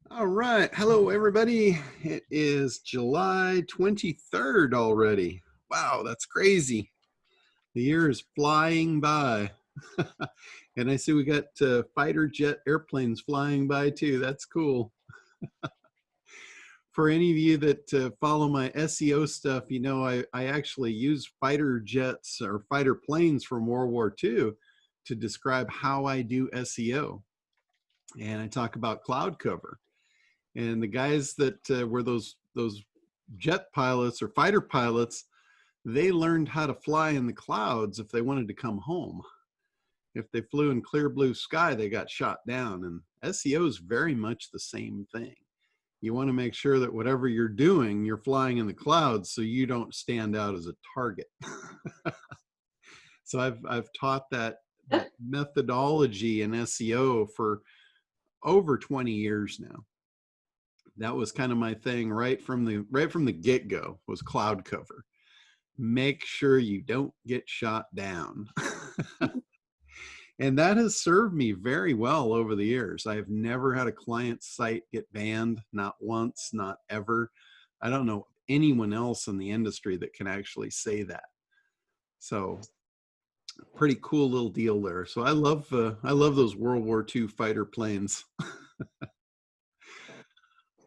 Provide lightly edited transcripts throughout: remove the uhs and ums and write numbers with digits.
All right. Hello, everybody. It is July 23rd already. Wow, that's crazy. The year is flying by. And I see we got fighter jet airplanes flying by too. That's cool. For any of you that follow my SEO stuff, you know I actually use fighter jets or fighter planes from World War II to describe how I do SEO. And I talk about cloud cover. And the guys that were those jet pilots or fighter pilots, they learned how to fly in the clouds if they wanted to come home. If they flew in clear blue sky, they got shot down. And SEO is very much the same thing. You want to make sure that whatever you're doing, you're flying in the clouds so you don't stand out as a target. So I've taught that methodology in SEO for over 20 years now. That was kind of my thing right from the get-go, was cloud cover. Make sure you don't get shot down. And that has served me very well over the years. I have never had a client site get banned, not once, not ever. I don't know anyone else in the industry that can actually say that. So pretty cool little deal there. So I love those World War II fighter planes.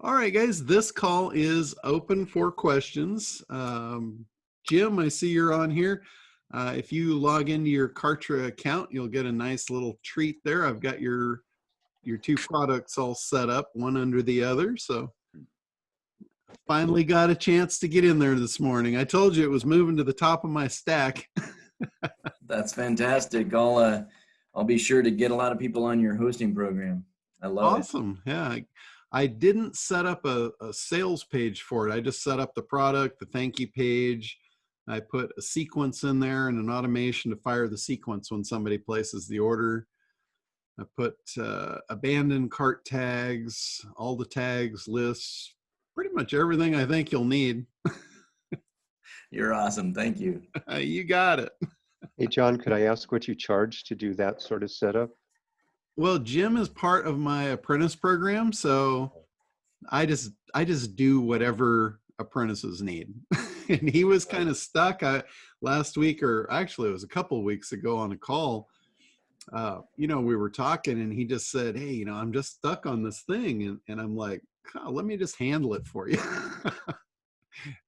All right, guys, this call is open for questions. Jim, I see you're on here. If you log into your Kartra account, you'll get a nice little treat there. I've got your two products all set up, one under the other. So finally got a chance to get in there this morning. I told you it was moving to the top of my stack. That's fantastic. I'll be sure to get a lot of people on your hosting program. I love it. Awesome. Yeah. I didn't set up a sales page for it. I just set up the product, the thank you page. I put a sequence in there and an automation to fire the sequence when somebody places the order. I put abandoned cart tags, all the tags, lists, pretty much everything I think you'll need. You're awesome. Thank you. You got it. Hey, John, could I ask what you charge to do that sort of setup? Well, Jim is part of my apprentice program, so I just do whatever apprentices need. And he was kind of stuck last week, or actually it was a couple of weeks ago on a call. We were talking and he just said, hey, I'm just stuck on this thing. And I'm like, oh, let me just handle it for you.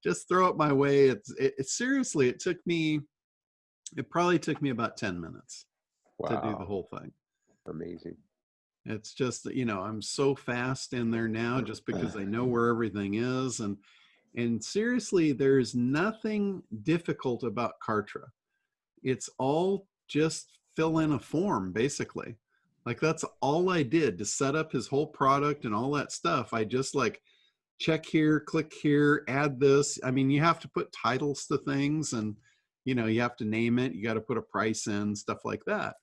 Just throw it my way. It seriously, it probably took me about 10 minutes to do the whole thing. Amazing. It's just, I'm so fast in there now just because I know where everything is. And seriously, there's nothing difficult about Kartra. It's all just fill in a form, basically. Like that's all I did to set up his whole product and all that stuff. I just check here, click here, add this. I mean, you have to put titles to things and, you have to name it. You got to put a price in, stuff like that.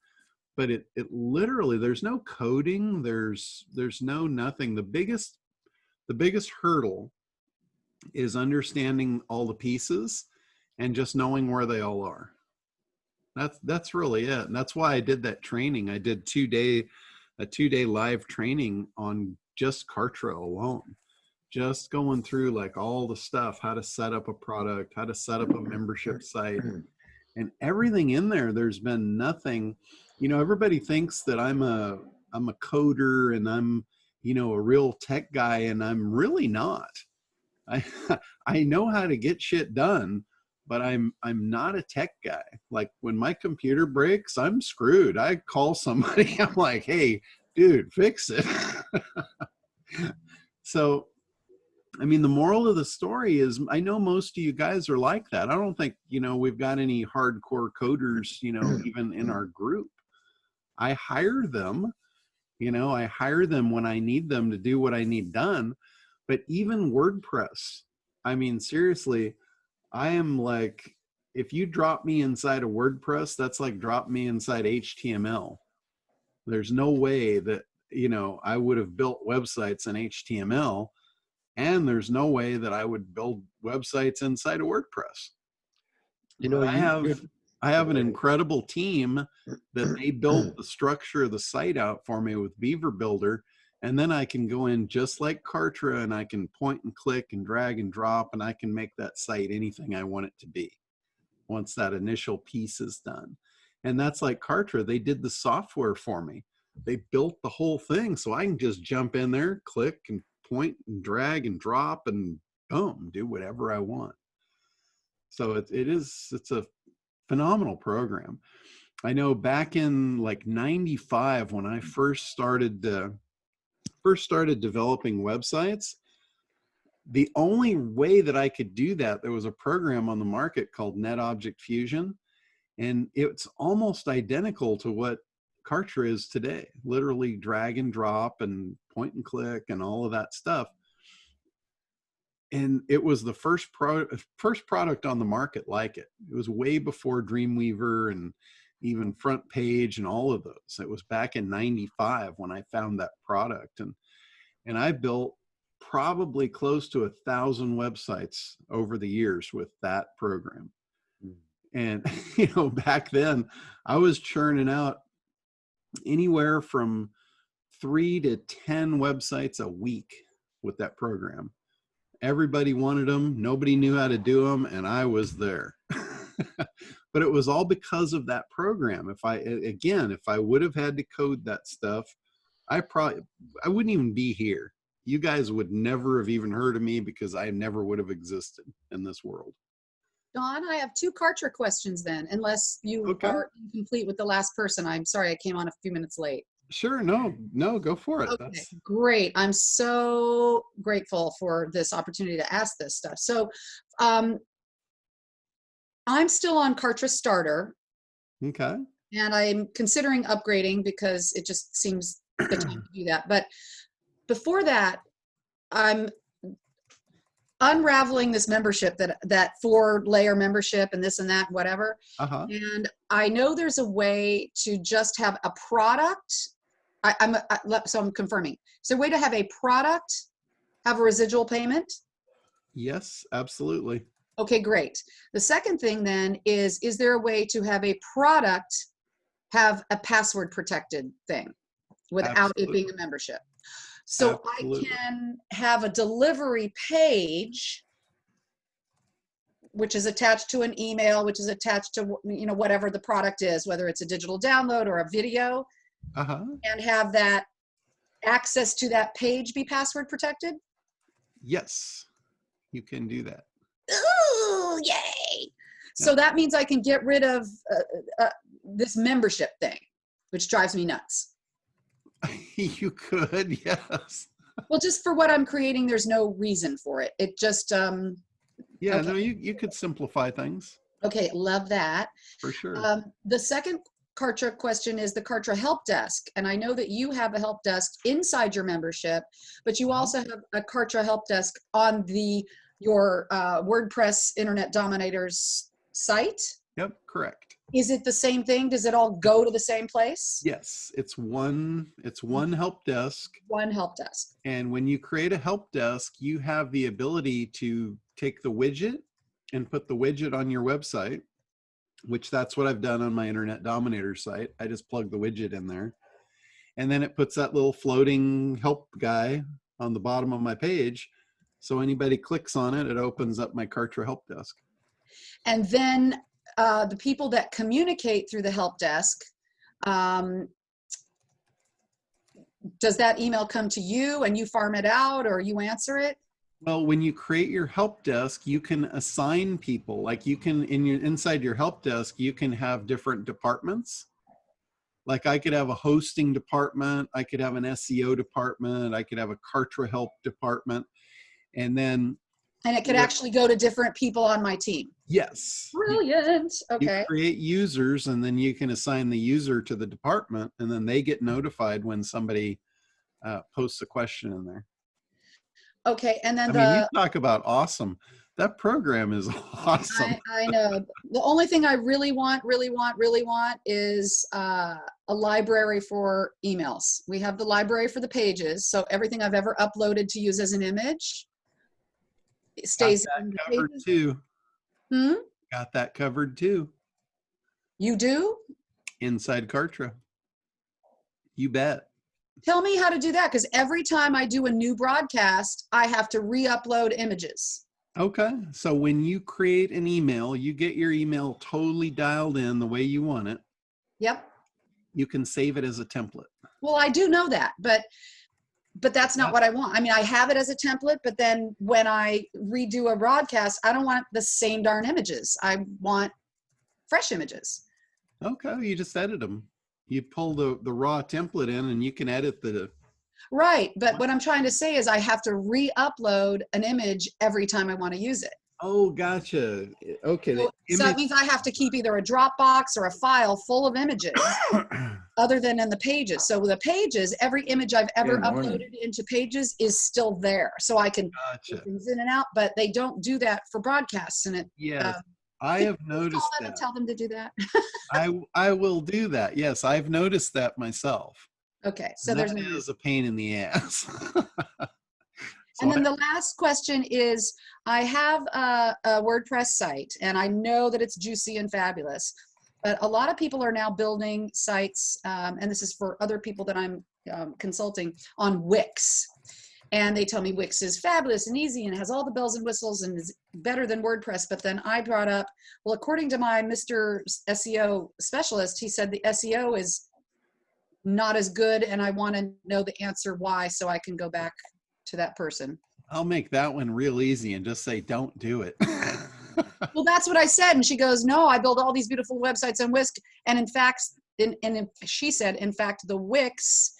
But it literally, there's no coding. There's no nothing. The biggest hurdle is understanding all the pieces and just knowing where they all are. That's really it. And that's why I did that training. I did a 2-day live training on just Kartra alone, just going through all the stuff, how to set up a product, how to set up a membership site, and everything in there. There's been nothing, everybody thinks that I'm a coder and I'm, a real tech guy, and I'm really not. I know how to get shit done, but I'm not a tech guy. Like when my computer breaks, I'm screwed. I call somebody, I'm like, hey, dude, fix it. So, I mean, the moral of the story is I know most of you guys are like that. I don't think, we've got any hardcore coders, even in our group. I hire them, I hire them when I need them to do what I need done. But even WordPress, I mean, seriously, I am like, if you drop me inside of WordPress, that's like drop me inside HTML. There's no way that, I would have built websites in HTML, and there's no way that I would build websites inside of WordPress. I have an incredible team that they built the structure of the site out for me with Beaver Builder. And then I can go in just like Kartra, and I can point and click and drag and drop, and I can make that site anything I want it to be once that initial piece is done. And that's like Kartra. They did the software for me. They built the whole thing, so I can just jump in there, click and point and drag and drop, and boom, do whatever I want. So it's a phenomenal program. I know back in like '95 when I first started developing websites, the only way that I could do that, there was a program on the market called NetObject Fusion, and it's almost identical to what Kartra is today. Literally drag and drop and point and click and all of that stuff. And it was the first product on the market like it. It was way before Dreamweaver and even Front Page and all of those. It was back in '95 when I found that product. And I built probably close to 1,000 websites over the years with that program. And, back then I was churning out anywhere from 3 to 10 websites a week with that program. Everybody wanted them. Nobody knew how to do them. And I was there. But it was all because of that program. If I would have had to code that stuff, I wouldn't even be here. You guys would never have even heard of me because I never would have existed in this world. Don, I have 2 Kartra questions then, unless you are incomplete with the last person. I'm sorry I came on a few minutes late. Sure, no, go for it. Okay, great. I'm so grateful for this opportunity to ask this stuff. So I'm still on Kartra Starter. Okay. And I'm considering upgrading because it just seems the time to do that. But before that, I'm unraveling this membership, that 4-layer membership and this and that, whatever. And I know there's a way to just have a product. So I'm confirming. Is there a way to have a product have a residual payment? Yes, absolutely. Okay, great. The second thing then is there a way to have a product have a password protected thing without it being a membership? So I can have a delivery page, which is attached to an email, which is attached to, whatever the product is, whether it's a digital download or a video, and have that access to that page be password protected? Yes, you can do that. Ooh, yay! So that means I can get rid of this membership thing, which drives me nuts. You could, yes. Well, just for what I'm creating, there's no reason for it. It just, no, you could simplify things. Okay, love that. For sure. The second Kartra question is the Kartra help desk. And I know that you have a help desk inside your membership, but you also have a Kartra help desk on your WordPress Internet Dominators site. Yep, correct. Is it the same thing? Does it all go to the same place? Yes, it's one help desk. One help desk. And when you create a help desk, you have the ability to take the widget and put the widget on your website, which that's what I've done on my Internet Dominator site. I just plug the widget in there. And then it puts that little floating help guy on the bottom of my page. So anybody clicks on it, it opens up my Kartra help desk. And then the people that communicate through the help desk, does that email come to you and you farm it out or you answer it? Well, when you create your help desk, you can assign people. Like you can, inside your help desk, you can have different departments. Like I could have a hosting department, I could have an SEO department, I could have a Kartra help department, and it could actually go to different people on my team. Yes. Brilliant. Okay. You create users, and then you can assign the user to the department, and then they get notified when somebody posts a question in there. Okay, and then you talk about awesome. That program is awesome. I know. The only thing I really want is a library for emails. We have the library for the pages, so everything I've ever uploaded to use as an image, it stays in the covered pages. Too. Got that covered too. You do? Inside Kartra. You bet. Tell me how to do that, because every time I do a new broadcast, I have to re-upload images. Okay. So when you create an email, you get your email totally dialed in the way you want it. Yep. You can save it as a template. Well, I do know that, but that's not what I want. I mean, I have it as a template, but then when I redo a broadcast, I don't want the same darn images. I want fresh images. Okay. You just edit them. You pull the raw template in and you can edit the. Right. But what I'm trying to say is I have to re-upload an image every time I want to use it. Oh, gotcha. Okay. So that means I have to keep either a Dropbox or a file full of images other than in the Pages. So with the Pages, every image I've ever uploaded into Pages is still there. So I can put things in and out, but they don't do that for broadcasts. And I have noticed that. Tell them to do that. I will do that. Yes, I've noticed that myself. Okay. So that is a pain in the ass. And then the last question is, I have a WordPress site and I know that it's juicy and fabulous, but a lot of people are now building sites, and this is for other people that I'm consulting on Wix. And they tell me Wix is fabulous and easy and has all the bells and whistles and is better than WordPress. But then I brought up, well, according to my Mr. SEO specialist, he said the SEO is not as good, and I want to know the answer why so I can go back to that person. I'll make that one real easy and just say, don't do it. Well, that's what I said. And she goes, no, I build all these beautiful websites on Wix. And in fact, she said, in fact, the Wix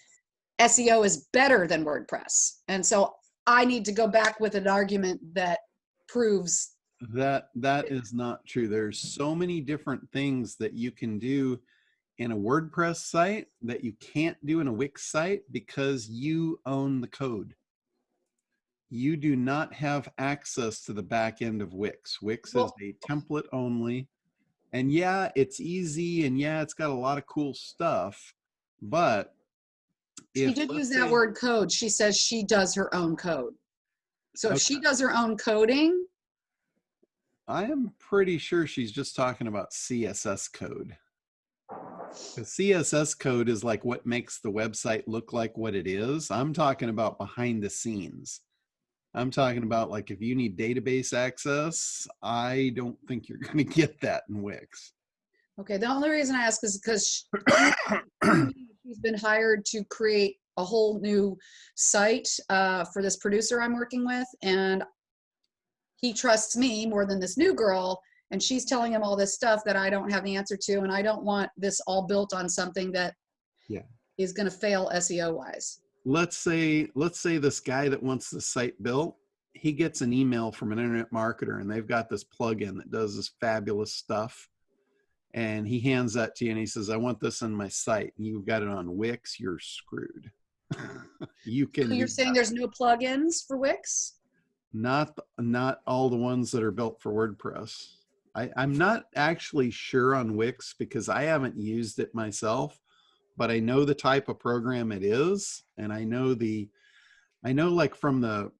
SEO is better than WordPress. And so I need to go back with an argument that proves that is not true. There's so many different things that you can do in a WordPress site that you can't do in a Wix site because you own the code. You do not have access to the back end of Wix. Wix is a template only. And yeah, it's easy, and yeah, it's got a lot of cool stuff, but she did use that word code. She says she does her own code. So if she does her own coding, I am pretty sure she's just talking about CSS code. The CSS code is like what makes the website look like what it is. I'm talking about behind the scenes. I'm talking about, like, if you need database access, I don't think you're going to get that in Wix. Okay, the only reason I ask is because she's been hired to create a whole new site for this producer I'm working with, and he trusts me more than this new girl, and she's telling him all this stuff that I don't have the answer to, and I don't want this all built on something that is going to fail SEO-wise. Let's say this guy that wants the site built, he gets an email from an internet marketer and they've got this plugin that does this fabulous stuff. And he hands that to you and he says, I want this on my site. And you've got it on Wix, you're screwed. You can. So you're saying there's no plugins for Wix? Not all the ones that are built for WordPress. I'm not actually sure on Wix because I haven't used it myself. But I know the type of program it is, and I know like from the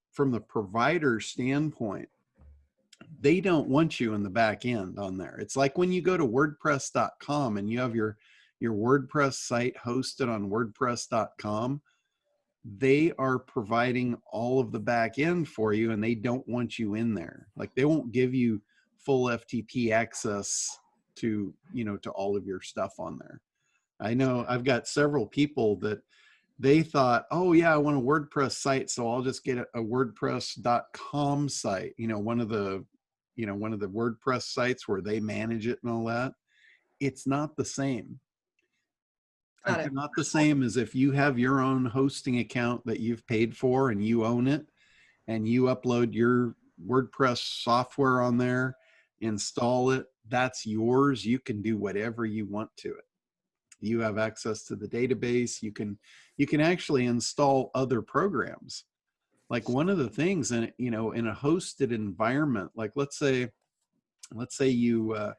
provider standpoint, they don't want you in the back end on there. It's like when you go to WordPress.com and you have your WordPress site hosted on WordPress.com, they are providing all of the back end for you, and they don't want you in there. Like, they won't give you full FTP access to all of your stuff on there. I know I've got several people that they thought, oh yeah, I want a WordPress site, so I'll just get a WordPress.com site, one of the WordPress sites where they manage it and all that. It's not the same. It's not the same as if you have your own hosting account that you've paid for and you own it, and you upload your WordPress software on there, install it. That's yours. You can do whatever you want to it. You have access to the database. You can actually install other programs. Like, one of the things in a hosted environment, like let's say you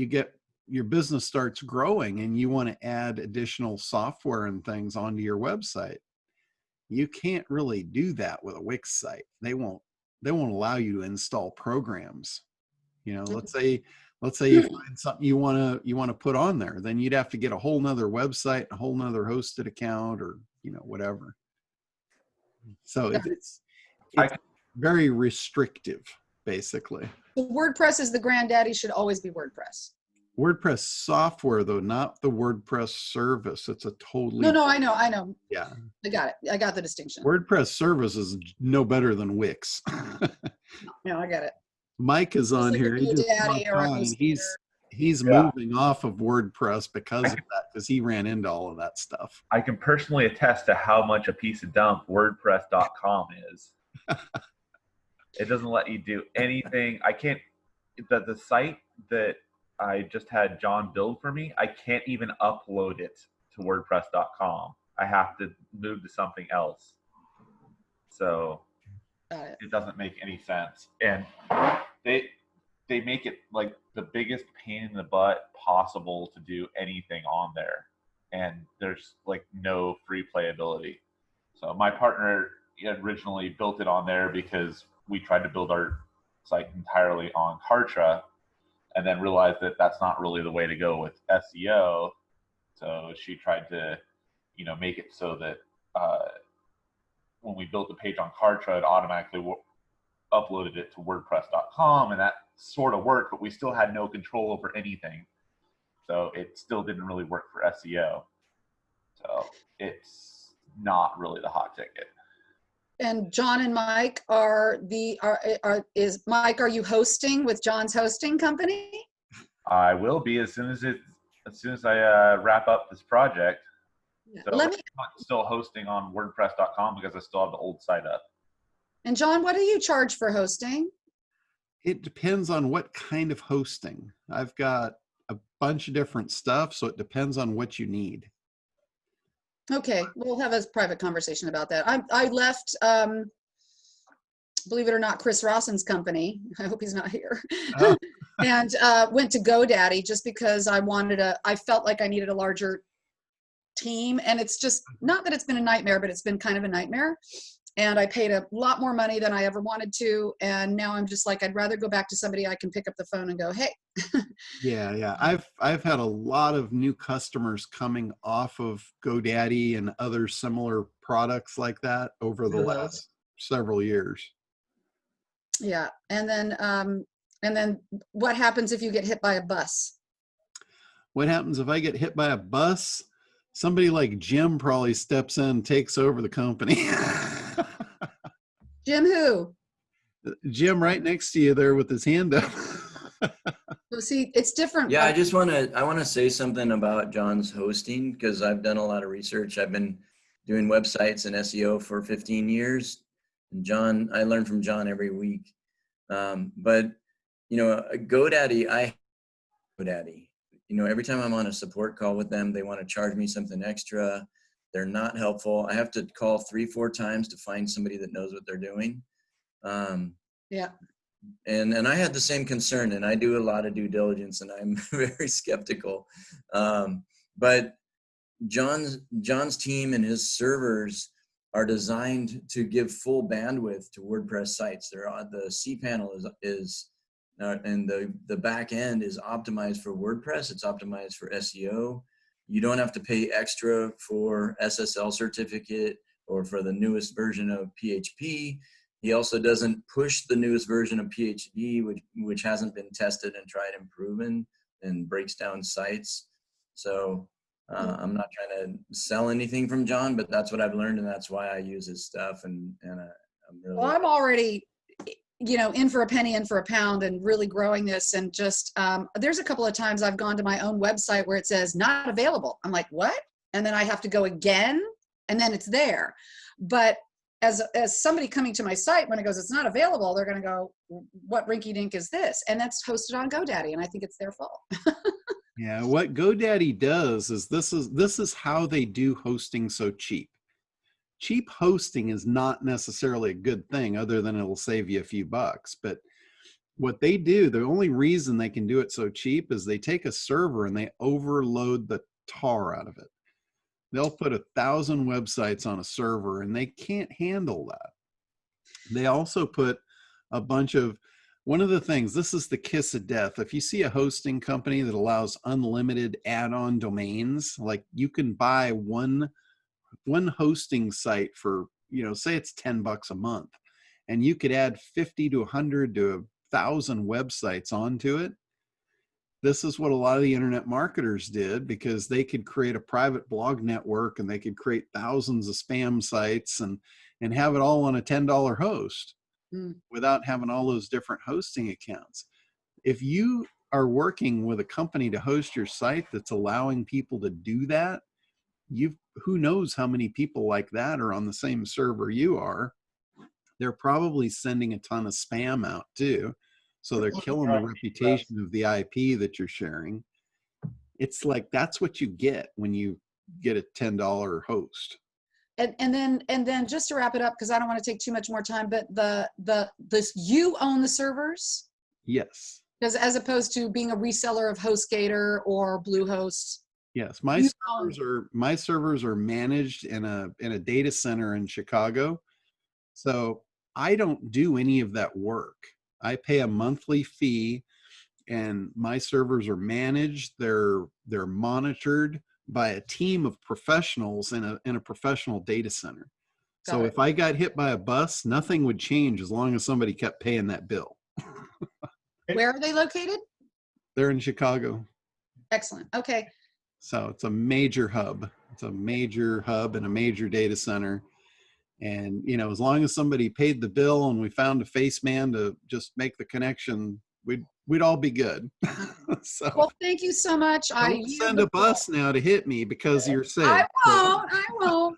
get your business starts growing and you want to add additional software and things onto your website. You can't really do that with a Wix site. They won't allow you to install programs. Let's let's say you find something you want to put on there, then you'd have to get a whole nother website, a whole nother hosted account, or, whatever. So it's very restrictive, basically. WordPress is the granddaddy, should always be WordPress. WordPress software, though, not the WordPress service. It's a totally No, I know. Yeah. I got it. I got the distinction. WordPress service is no better than Wix. No, I got it. Mike is on like here. He just GoDaddy or a and HostGator. he's moving off of WordPress because of that, because he ran into all of that stuff. I can personally attest to how much a piece of dump WordPress.com is. It doesn't let you do anything. I can't, the site that I just had John build for me, I can't even upload it to WordPress.com. I have to move to something else. So it doesn't make any sense. And they make it like the biggest pain in the butt possible to do anything on there. And there's like no free playability. So my partner originally built it on there because we tried to build our site entirely on Kartra, and then realized that that's not really the way to go with SEO. So she tried to, make it so that when we built the page on Kartra, it automatically uploaded it to WordPress.com, and that sort of worked, but we still had no control over anything. So it still didn't really work for SEO. So it's not really the hot ticket. And John and Mike are you hosting with John's hosting company? I will be as soon as I wrap up this project. Yeah. So I'm still hosting on WordPress.com because I still have the old site up. And John, what do you charge for hosting? It depends on what kind of hosting. I've got a bunch of different stuff, so it depends on what you need. Okay, we'll have a private conversation about that. I left, believe it or not, Chris Rawson's company. I hope he's not here. Oh. And went to GoDaddy just because I felt like I needed a larger team. And it's just, not that it's been a nightmare, but it's been kind of a nightmare. And I paid a lot more money than I ever wanted to. And now I'm just like, I'd rather go back to somebody I can pick up the phone and go, hey. Yeah. I've had a lot of new customers coming off of GoDaddy and other similar products like that over the last several years. Yeah. And then what happens if you get hit by a bus? What happens if I get hit by a bus? Somebody like Jim probably steps in and takes over the company. Jim who? Jim right next to you there with his hand up. Well, see, it's different. Yeah, I want to say something about John's hosting, because I've done a lot of research. I've been doing websites and SEO for 15 years. And John, I learn from John every week. But GoDaddy, every time I'm on a support call with them, they want to charge me something extra. They're not helpful. I have to call 3-4 times to find somebody that knows what they're doing. Yeah. And I had the same concern, and I do a lot of due diligence, and I'm very skeptical. But John's team and his servers are designed to give full bandwidth to WordPress sites. The cPanel is and the back end is optimized for WordPress. It's optimized for SEO. You don't have to pay extra for SSL certificate or for the newest version of PHP. He also doesn't push the newest version of PHP, which hasn't been tested and tried and proven, and breaks down sites. So I'm not trying to sell anything from John, but that's what I've learned, and that's why I use his stuff. And I'm really. Well, I'm already, in for a penny, in for a pound, and really growing this. And just there's a couple of times I've gone to my own website where it says not available. I'm like, what? And then I have to go again, and then it's there. But as somebody coming to my site, when it goes, it's not available, they're going to go, what rinky dink is this? And that's hosted on GoDaddy, and I think it's their fault. Yeah, what GoDaddy does is this is how they do hosting so cheap. Cheap hosting is not necessarily a good thing, other than it'll save you a few bucks. But what they do, the only reason they can do it so cheap is they take a server and they overload the tar out of it. They'll put 1,000 websites on a server, and they can't handle that. They also put a bunch of one of the things, this is the kiss of death. If you see a hosting company that allows unlimited add-on domains, like you can buy one hosting site for, say it's $10 a month, and you could add 50 to 100 to 1,000 websites onto it. This is what a lot of the internet marketers did, because they could create a private blog network and they could create thousands of spam sites and have it all on a $10 host without having all those different hosting accounts. If you are working with a company to host your site that's allowing people to do that, who knows how many people like that are on the same server you are. They're probably sending a ton of spam out too. So they're killing the reputation of the IP that you're sharing. It's like, that's what you get when you get a $10 host. And then just to wrap it up, because I don't want to take too much more time, but you own the servers? Yes. Because as opposed to being a reseller of HostGator or Bluehost. Yes, my servers are managed in a data center in Chicago. So I don't do any of that work. I pay a monthly fee, and my servers are managed. They're monitored by a team of professionals in a professional data center. So if I got hit by a bus, nothing would change as long as somebody kept paying that bill. Where are they located? They're in Chicago. Excellent. Okay. So it's a major hub. It's a major hub and a major data center. And, as long as somebody paid the bill and we found a face man to just make the connection, we'd all be good. So, well, thank you so much. Don't send a bus now to hit me because you're safe. I won't.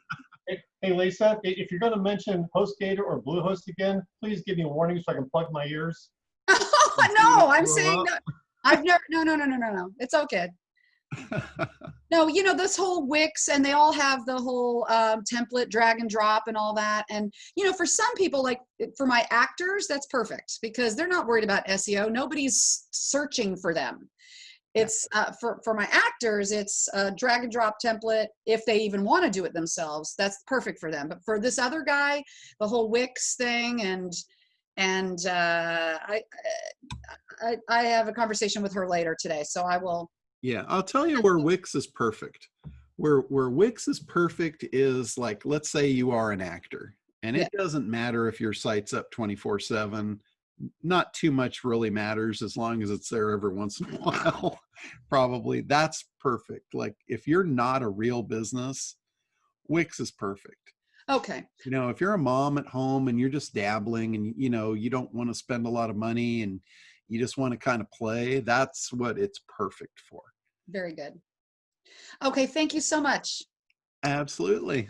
Hey, Lisa, if you're going to mention HostGator or Bluehost again, please give me a warning so I can plug my ears. No, I'm saying no. I've never. No. It's okay. No, this whole Wix, and they all have the whole template drag and drop and all that. And, for some people, like for my actors, that's perfect because they're not worried about SEO. Nobody's searching for them. It's for my actors, it's a drag and drop template. If they even want to do it themselves, that's perfect for them. But for this other guy, the whole Wix thing, and I have a conversation with her later today, so I will. Yeah, I'll tell you where Wix is perfect. Where Wix is perfect is, like, let's say you are an actor, and it doesn't matter if your site's up 24/7. Not too much really matters as long as it's there every once in a while. Probably that's perfect. Like, if you're not a real business, Wix is perfect. Okay. If you're a mom at home and you're just dabbling and you don't want to spend a lot of money and you just want to kind of play, that's what it's perfect for. Very good. Okay, thank you so much. Absolutely.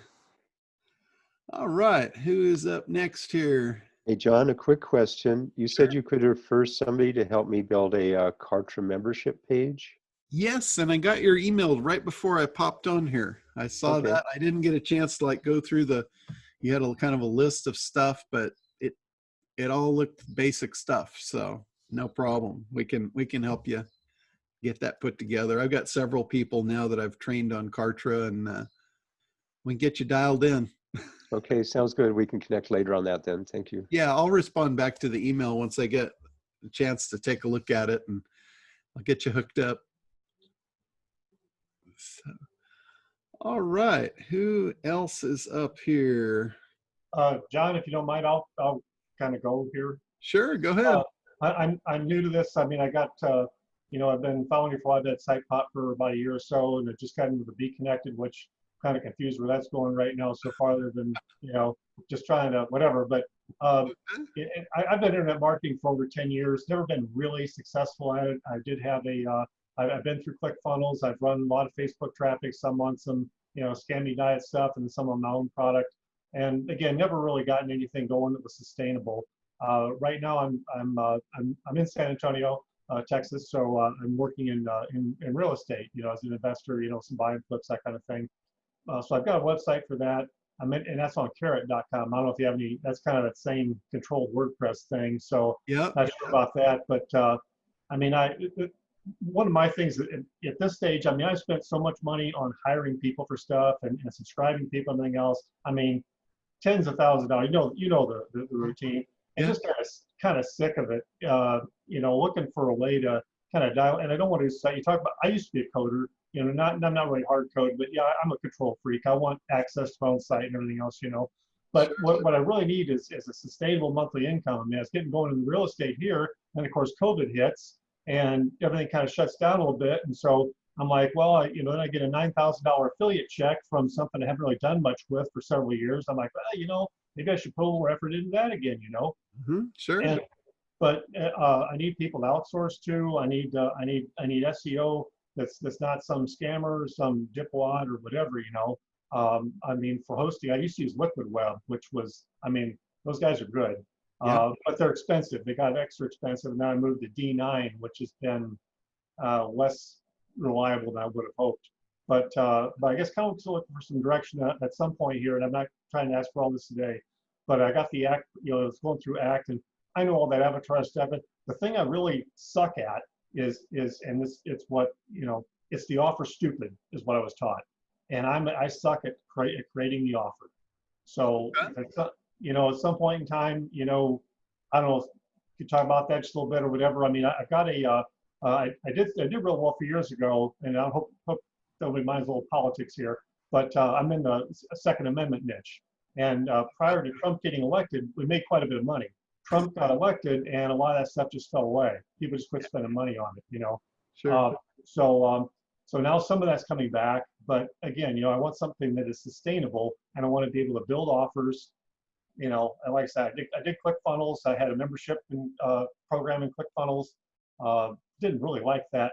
All right, who is up next here? Hey, John, a quick question. You said you could refer somebody to help me build a Kartra membership page? Yes, and I got your email right before I popped on here. I saw that. I didn't get a chance to go through you had a kind of a list of stuff, but it all looked basic stuff. So no problem. We can help you get that put together. I've got several people now that I've trained on Kartra, and we can get you dialed in. Okay, sounds good. We can connect later on that then. Thank you. Yeah, I'll respond back to the email once I get a chance to take a look at it, and I'll get you hooked up. So, all right, who else is up here? John, if you don't mind, I'll kind of go here. Sure, go ahead. I'm new to this. I mean, I got I've been following you for a while at SitePop for about a year or so, and I just got into the Be Connected, which kind of confused where that's going right now so far. They've been just trying to whatever. But I've been internet marketing for over 10 years. Never been really successful at it. I did have I've been through ClickFunnels. I've run a lot of Facebook traffic, some on some scammy diet stuff, and some on my own product. And again, never really gotten anything going that was sustainable. Right now, I'm in San Antonio, Texas, so I'm working in real estate. As an investor, some buy and flips, that kind of thing. So I've got a website for that. And that's on carrot.com. I don't know if you have any. That's kind of that same controlled WordPress thing. So not sure about that, but one of my things at this stage, I spent so much money on hiring people for stuff and subscribing people and everything else. Tens of thousands of dollars. You know the routine. and Yeah. just kind of sick of it. Looking for a way to kind of dial. And I don't want to. You talk about. I used to be a coder. I'm not really hard code, but yeah, I'm a control freak. I want access to my own site and everything else. But what I really need is a sustainable monthly income. I mean, I was getting going in the real estate here, and of course COVID hits, and everything kind of shuts down a little bit. And so I'm like, well, then I get a $9,000 affiliate check from something I haven't really done much with for several years. I'm like, well, maybe I should put a little more effort into that again. Sure. And but I need people to outsource to. I need SEO that's not some scammer, some dipwad or whatever. For hosting, I used to use Liquid Web, which was, those guys are good, but they're expensive. They got extra expensive, and now I moved to D9, which has been less reliable than I would have hoped. But I guess kind of still looking for some direction at some point here, and I'm not trying to ask for all this today. But I got the Act, I was going through Act, and I know all that avatar stuff. But the thing I really suck at is it's what it's the offer stupid is what I was taught, and I suck at creating the offer. So at some point in time, I don't know if you could talk about that just a little bit or whatever. I mean, I got I did real well a few years ago, and I hope nobody minds a little politics here, but I'm in the Second Amendment niche. And prior to Trump getting elected, we made quite a bit of money. Trump got elected, and a lot of that stuff just fell away. People just quit spending money on it, Sure. So now some of that's coming back, but again, I want something that is sustainable, and I want to be able to build offers. And like I said, I did ClickFunnels. I had a membership program in ClickFunnels. Didn't really like that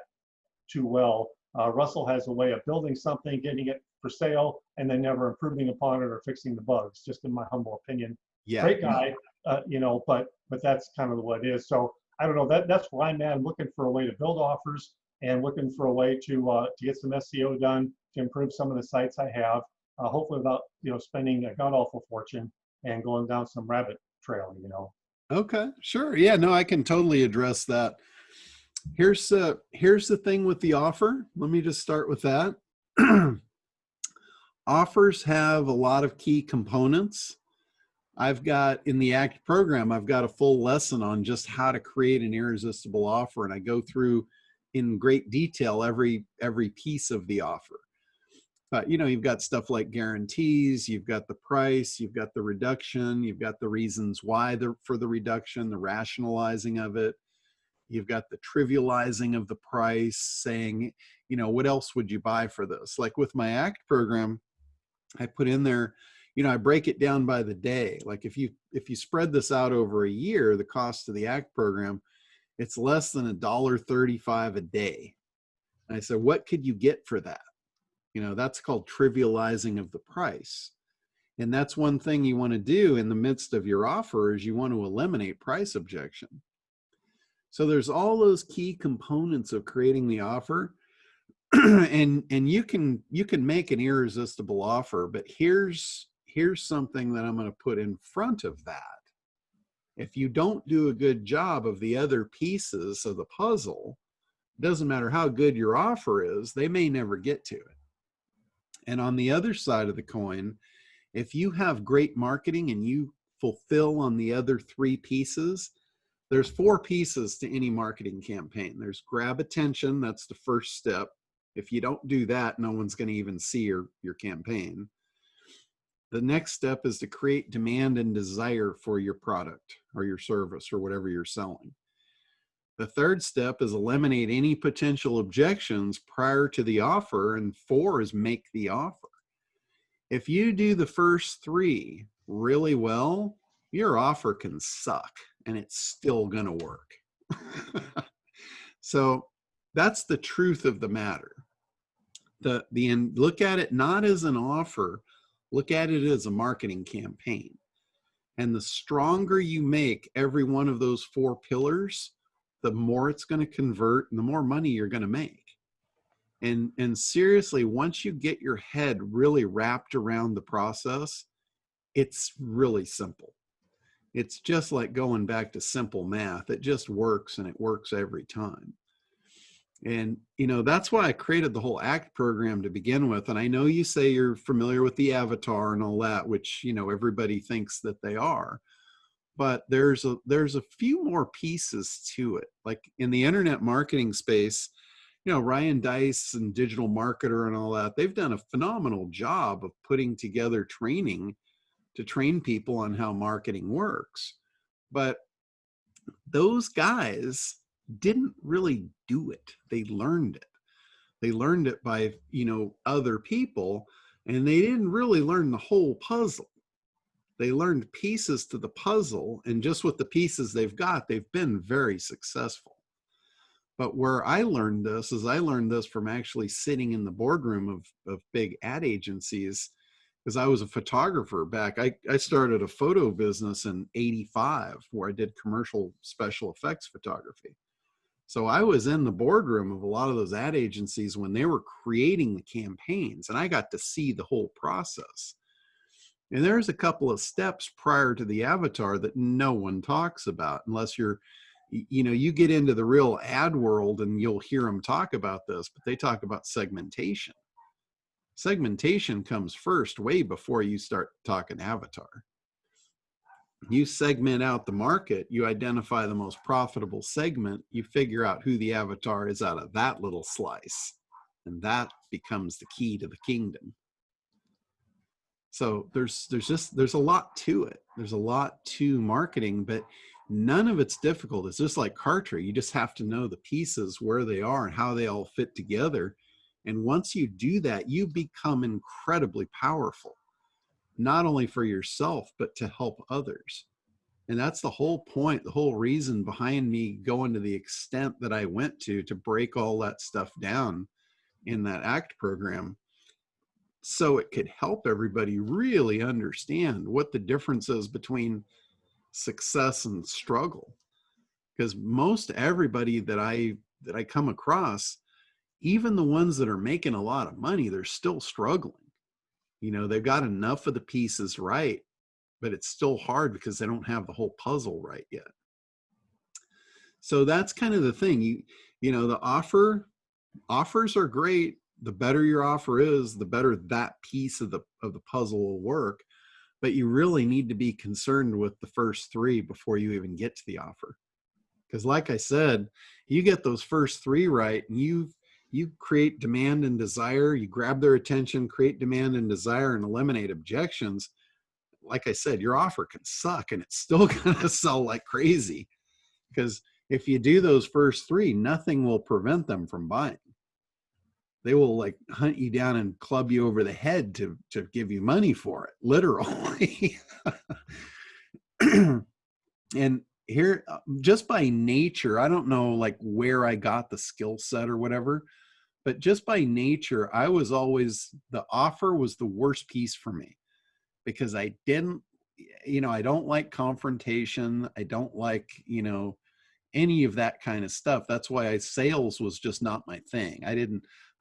too well. Russell has a way of building something, getting it for sale, and then never improving upon it or fixing the bugs, just in my humble opinion. Yeah. Great guy, but that's kind of what it is. So I don't know, that's why I'm looking for a way to build offers and looking for a way to get some SEO done, to improve some of the sites I have, hopefully without spending a god awful fortune and going down some rabbit trail. Okay. Sure. Yeah. No, I can totally address that. Here's the thing with the offer. Let me just start with that. Offers have a lot of key components. I've got in the ACT program, I've got a full lesson on just how to create an irresistible offer. And I go through in great detail every piece of the offer. But you've got stuff like guarantees, you've got the price, you've got the reduction, you've got the reasons why for the reduction, the rationalizing of it. You've got the trivializing of the price, saying, what else would you buy for this? Like with my ACT program, I put in there, I break it down by the day. Like if you spread this out over a year, the cost of the ACT program, it's less than $1.35 a day. And I said, what could you get for that? That's called trivializing of the price. And that's one thing you want to do in the midst of your offer is you want to eliminate price objection. So there's all those key components of creating the offer. and you can make an irresistible offer, but here's something that I'm going to put in front of that. If you don't do a good job of the other pieces of the puzzle, it doesn't matter how good your offer is, they may never get to it. And on the other side of the coin, if you have great marketing and you fulfill on the other three pieces, there's 4 pieces to any marketing campaign. There's grab attention. That's the first step. If you don't do that, no one's going to even see your campaign. The next step is to create demand and desire for your product or your service or whatever you're selling. The third step is eliminate any potential objections prior to the offer. And 4 is make the offer. If you do the first 3 really well, your offer can suck and it's still going to work. So that's the truth of the matter. Look at it not as an offer, look at it as a marketing campaign. And the stronger you make every one of those 4 pillars, the more it's going to convert and the more money you're going to make. And seriously, once you get your head really wrapped around the process, it's really simple. It's just like going back to simple math. It just works, and it works every time. And, that's why I created the whole ACT program to begin with. And I know you say you're familiar with the avatar and all that, which, everybody thinks that they are. but there's a few more pieces to it. Like in the internet marketing space, you know, Ryan Dice and Digital Marketer and all that, they've done a phenomenal job of putting together training to train people on how marketing works. But those guys didn't really do it. They learned it. They learned it by, you know, other people, and they didn't really learn the whole puzzle. They learned pieces to the puzzle, and just with the pieces they've got, they've been very successful. But where I learned this is I learned this from actually sitting in the boardroom of big ad agencies, because I was a photographer back. I started a photo business in '85 where I did commercial special effects photography. So I was in the boardroom of a lot of those ad agencies when they were creating the campaigns, and I got to see the whole process. And there's a couple of steps prior to the avatar that no one talks about unless you're, you know, you get into the real ad world and you'll hear them talk about this, but they talk about segmentation. Segmentation comes first, way before you start talking avatar. You segment out the market, you identify the most profitable segment, you figure out who the avatar is out of that little slice, and that becomes the key to the kingdom. So there's a lot to it. There's a lot to marketing, but none of it's difficult. It's just like Kartra. You just have to know the pieces, where they are and how they all fit together. And once you do that, you become incredibly powerful, not only for yourself, but to help others. And that's the whole point, the whole reason behind me going to the extent that I went to break all that stuff down in that ACT program, so it could help everybody really understand what the difference is between success and struggle. Because most everybody that I come across, even the ones that are making a lot of money, they're still struggling. You know, they've got enough of the pieces right, but it's still hard because they don't have the whole puzzle right yet. So that's kind of the thing. You know, the offers are great. The better your offer is, the better that piece of the puzzle will work. But you really need to be concerned with the first three before you even get to the offer. Because like I said, you get those first three right, and you create demand and desire, you grab their attention, create demand and desire, and eliminate objections. Like I said, your offer can suck and it's still going to sell like crazy. Because if you do those first three, nothing will prevent them from buying. They will like hunt you down and club you over the head to give you money for it, literally. And here, just by nature, I don't know like where I got the skill set or whatever, but just by nature, I was always, the offer was the worst piece for me, because I didn't, you know, I don't like confrontation. I don't like, you know, any of that kind of stuff. That's why sales was just not my thing.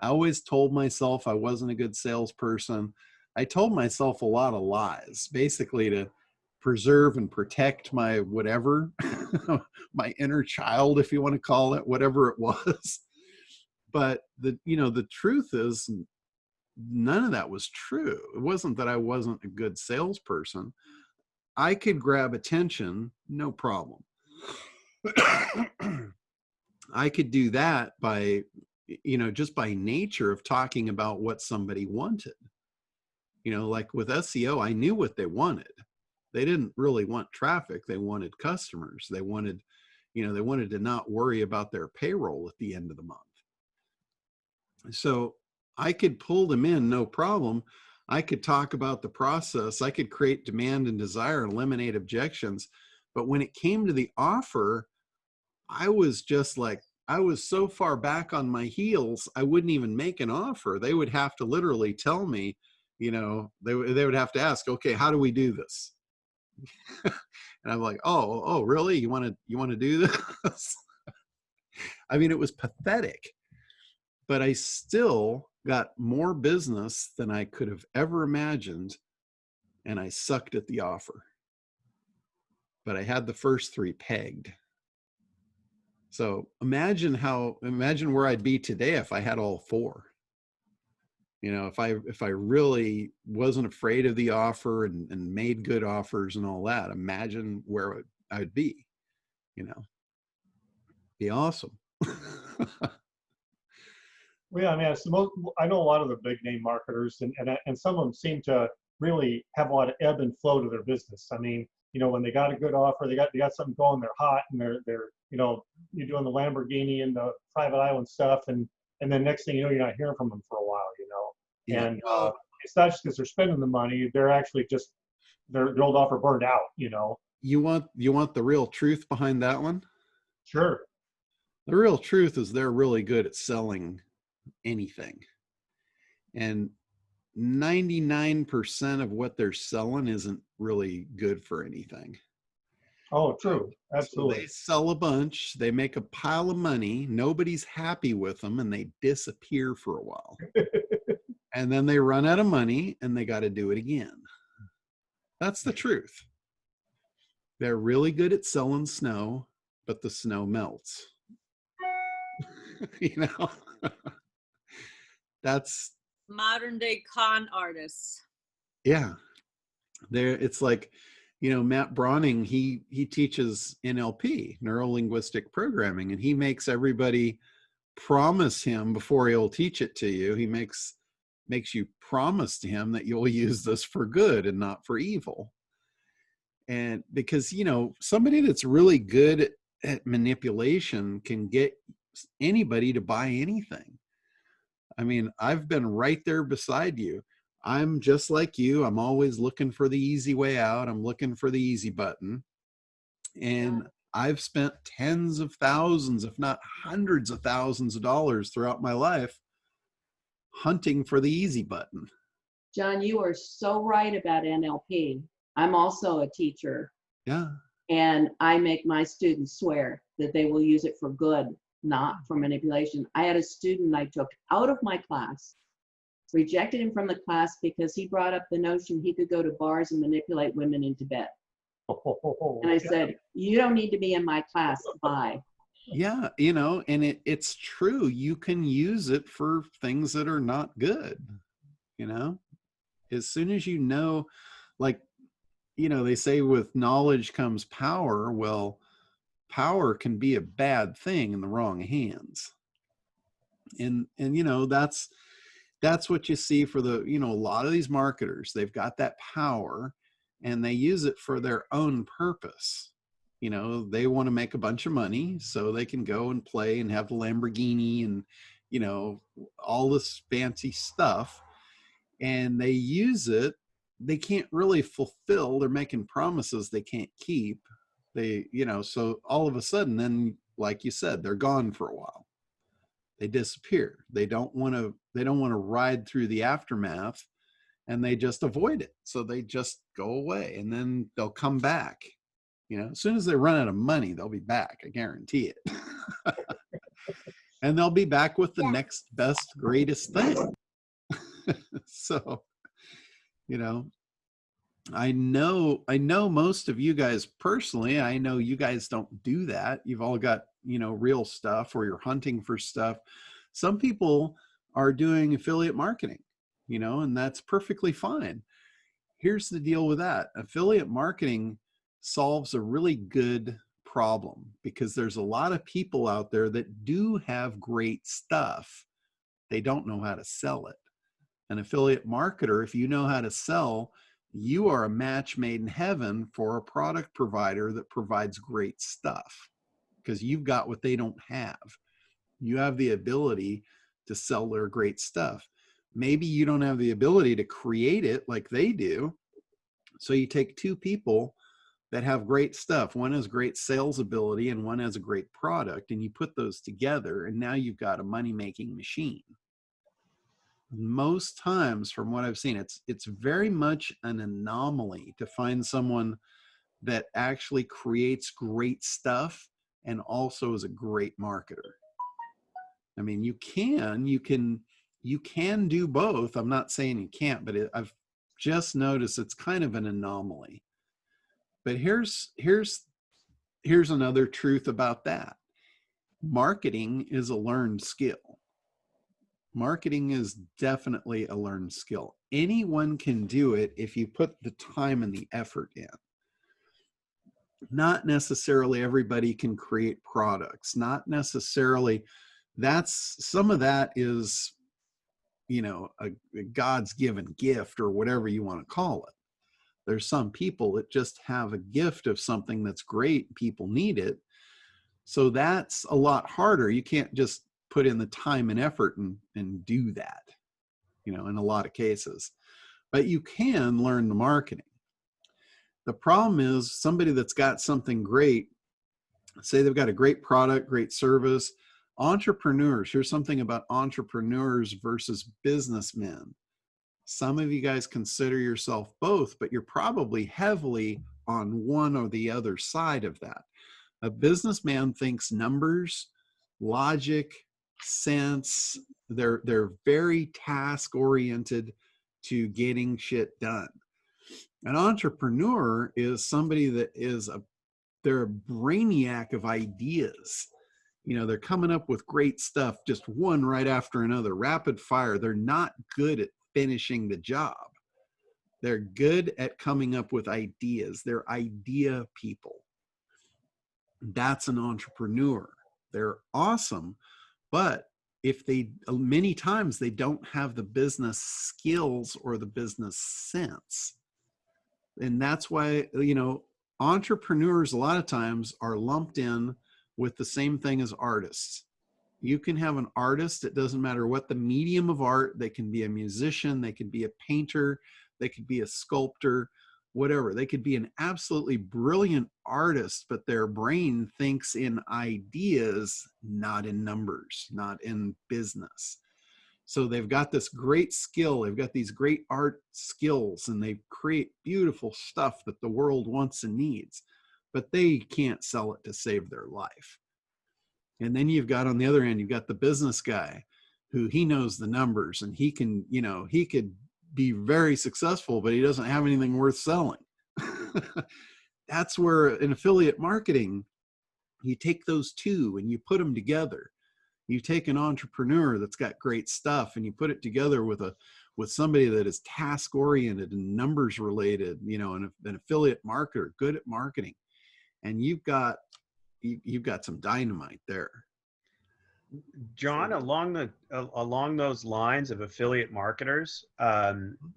I always told myself I wasn't a good salesperson. I told myself a lot of lies, basically to preserve and protect my whatever, my inner child, if you want to call it, whatever it was. But the truth is, none of that was true. It wasn't that I wasn't a good salesperson. I could grab attention, no problem. I could do that by, just by nature of talking about what somebody wanted. Like with SEO, I knew what they wanted. They didn't really want traffic. They wanted customers. They wanted to not worry about their payroll at the end of the month. So I could pull them in, no problem. I could talk about the process. I could create demand and desire, eliminate objections. But when it came to the offer, I was just like, I was so far back on my heels, I wouldn't even make an offer. They would have to literally tell me, they would have to ask, okay, how do we do this? And I'm like, oh, really? You want to do this? I mean, it was pathetic, but I still got more business than I could have ever imagined. And I sucked at the offer, but I had the first three pegged. So imagine where I'd be today if I had all four. You know, if I really wasn't afraid of the offer and made good offers and all that, imagine where I'd be, you know, be awesome. Well, yeah, I mean, I know a lot of the big name marketers, and some of them seem to really have a lot of ebb and flow to their business. I mean, you know, when they got a good offer, they got something going, they're hot, and they're you know, you're doing the Lamborghini and the private island stuff, and then next thing you know, you're not hearing from them for a while, you know. Yeah. And it's not just because they're spending the money; they're actually just their old offer burned out, you know. You want the real truth behind that one? Sure. The real truth is they're really good at selling anything. And 99% of what they're selling isn't really good for anything. Oh, true. Absolutely. So they sell a bunch, they make a pile of money, nobody's happy with them, and they disappear for a while. And then they run out of money and they got to do it again. That's the truth. They're really good at selling snow, but the snow melts. You know, that's modern day con artists. Yeah. It's like, you know, Matt Browning, he teaches NLP, neuro linguistic programming, and he makes everybody promise him before he'll teach it to you. He makes you promise to him that you'll use this for good and not for evil. And because, you know, somebody that's really good at manipulation can get anybody to buy anything. I mean, I've been right there beside you. I'm just like you. I'm always looking for the easy way out. I'm looking for the easy button. And I've spent tens of thousands, if not hundreds of thousands of dollars throughout my life hunting for the easy button. John, you are so right about NLP. I'm also a teacher. Yeah. And I make my students swear that they will use it for good, not for manipulation. I had a student I took out of my class, rejected him from the class because he brought up the notion he could go to bars and manipulate women into bed. And I said, you don't need to be in my class. Bye. Yeah, you know, and it's true. You can use it for things that are not good, you know? As soon as you know, like, you know, they say with knowledge comes power. Well, power can be a bad thing in the wrong hands. And you know, that's what you see for the, you know, a lot of these marketers. They've got that power and they use it for their own purpose. You know, they want to make a bunch of money so they can go and play and have the Lamborghini and, you know, all this fancy stuff. And they use it. They can't really fulfill. They're making promises they can't keep. They, you know, so all of a sudden, then, like you said, they're gone for a while. They disappear. They don't want to ride through the aftermath, and they just avoid it. So they just go away, and then they'll come back. You know, as soon as they run out of money, they'll be back. I guarantee it. And they'll be back with the next best, greatest thing. So, you know, I know most of you guys personally. I know you guys don't do that. You've all got, you know, real stuff, or you're hunting for stuff. Some people are doing affiliate marketing, you know, and that's perfectly fine. Here's the deal with that. Affiliate marketing solves a really good problem because there's a lot of people out there that do have great stuff. They don't know how to sell it. An affiliate marketer, if you know how to sell, you are a match made in heaven for a product provider that provides great stuff because you've got what they don't have. You have the ability to sell their great stuff. Maybe you don't have the ability to create it like they do. So you take two people that have great stuff. One has great sales ability and one has a great product, and you put those together, and now you've got a money-making machine. Most times, from what I've seen, it's very much an anomaly to find someone that actually creates great stuff and also is a great marketer. I mean, you can do both. I'm not saying you can't, but I've just noticed it's kind of an anomaly. But here's another truth about that. Marketing is a learned skill. Marketing is definitely a learned skill. Anyone can do it if you put the time and the effort in. Not necessarily everybody can create products. Not necessarily, some of that is, you know, a God's given gift or whatever you want to call it. There's some people that just have a gift of something that's great. People need it. So that's a lot harder. You can't just put in the time and effort and do that, you know, in a lot of cases. But you can learn the marketing. The problem is somebody that's got something great, say they've got a great product, great service. Entrepreneurs, here's something about entrepreneurs versus businessmen. Some of you guys consider yourself both, but you're probably heavily on one or the other side of that. A businessman thinks numbers, logic, sense. They're very task oriented to getting shit done. An entrepreneur is somebody that they're a brainiac of ideas. You know, they're coming up with great stuff, just one right after another, rapid fire. They're not good at finishing the job. They're good at coming up with ideas. They're idea people. That's an entrepreneur. They're awesome, but many times they don't have the business skills or the business sense. And that's why, you know, entrepreneurs a lot of times are lumped in with the same thing as artists. You can have an artist, it doesn't matter what the medium of art, they can be a musician, they could be a painter, they could be a sculptor, whatever. They could be an absolutely brilliant artist, but their brain thinks in ideas, not in numbers, not in business. So they've got this great skill, they've got these great art skills, and they create beautiful stuff that the world wants and needs, but they can't sell it to save their life. And then you've got on the other end, you've got the business guy who he knows the numbers and he can, you know, he could be very successful, but he doesn't have anything worth selling. That's where in affiliate marketing, you take those two and you put them together. You take an entrepreneur that's got great stuff and you put it together with somebody that is task oriented and numbers related, you know, an affiliate marketer, good at marketing. And you've got some dynamite there. John, along those lines of affiliate marketers,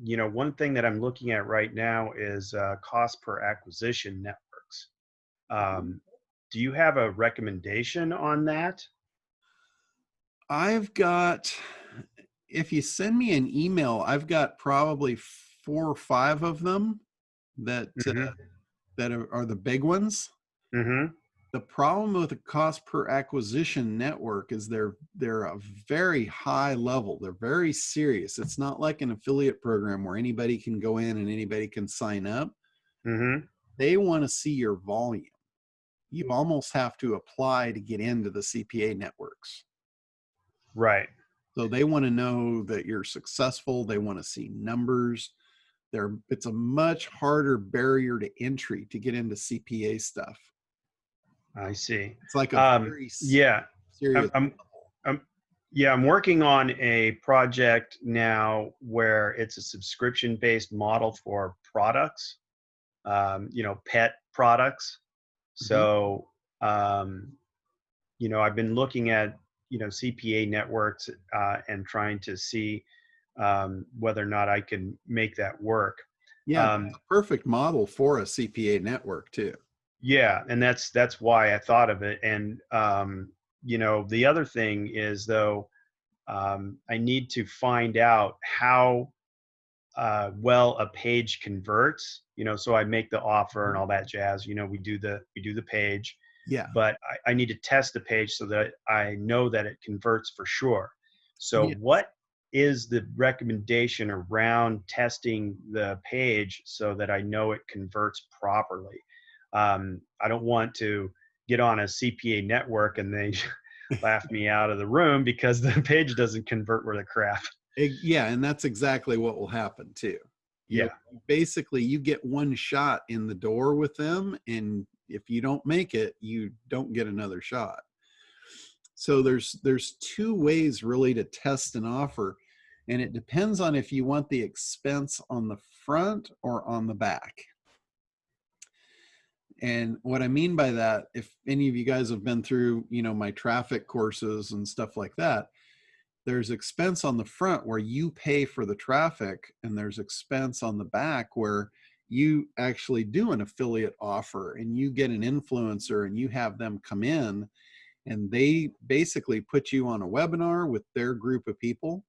you know, one thing that I'm looking at right now is cost per acquisition networks. Do you have a recommendation on that? If you send me an email, I've got probably 4 or 5 of them that are the big ones. Mm-hmm. The problem with a cost per acquisition network is they're a very high level. They're very serious. It's not like an affiliate program where anybody can go in and anybody can sign up. Mm-hmm. They want to see your volume. You almost have to apply to get into the CPA networks. Right. So they want to know that you're successful. They want to see numbers. It's a much harder barrier to entry to get into CPA stuff. I see. It's like a very serious. I'm working on a project now where it's a subscription-based model for products, you know, pet products. So, you know, I've been looking at, you know, CPA networks and trying to see whether or not I can make that work. Yeah, it's a perfect model for a CPA network too. Yeah, and that's why I thought of it. And you know, the other thing is though, I need to find out how well a page converts. You know, so I make the offer and all that jazz. You know, we do the page. Yeah. But I need to test the page so that I know that it converts for sure. So what is the recommendation around testing the page so that I know it converts properly? I don't want to get on a CPA network and they laugh me out of the room because the page doesn't convert worth a crap. Yeah, and that's exactly what will happen too. Basically, you get one shot in the door with them, and if you don't make it, you don't get another shot. So there's two ways really to test an offer, and it depends on if you want the expense on the front or on the back. And what I mean by that, if any of you guys have been through, my traffic courses and stuff like that, there's expense on the front where you pay for the traffic, and there's expense on the back where you actually do an affiliate offer and you get an influencer and you have them come in and they basically put you on a webinar with their group of people.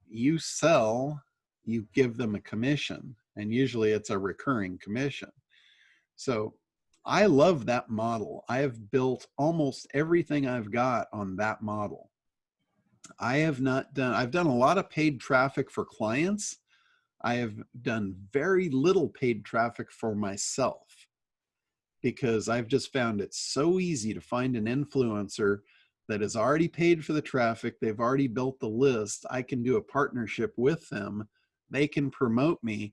You sell, you give them a commission, and usually it's a recurring commission. So I love that model. I have built almost everything I've got on that model. I've done a lot of paid traffic for clients. I have done very little paid traffic for myself because I've just found it so easy to find an influencer that has already paid for the traffic. They've already built the list. I can do a partnership with them. They can promote me.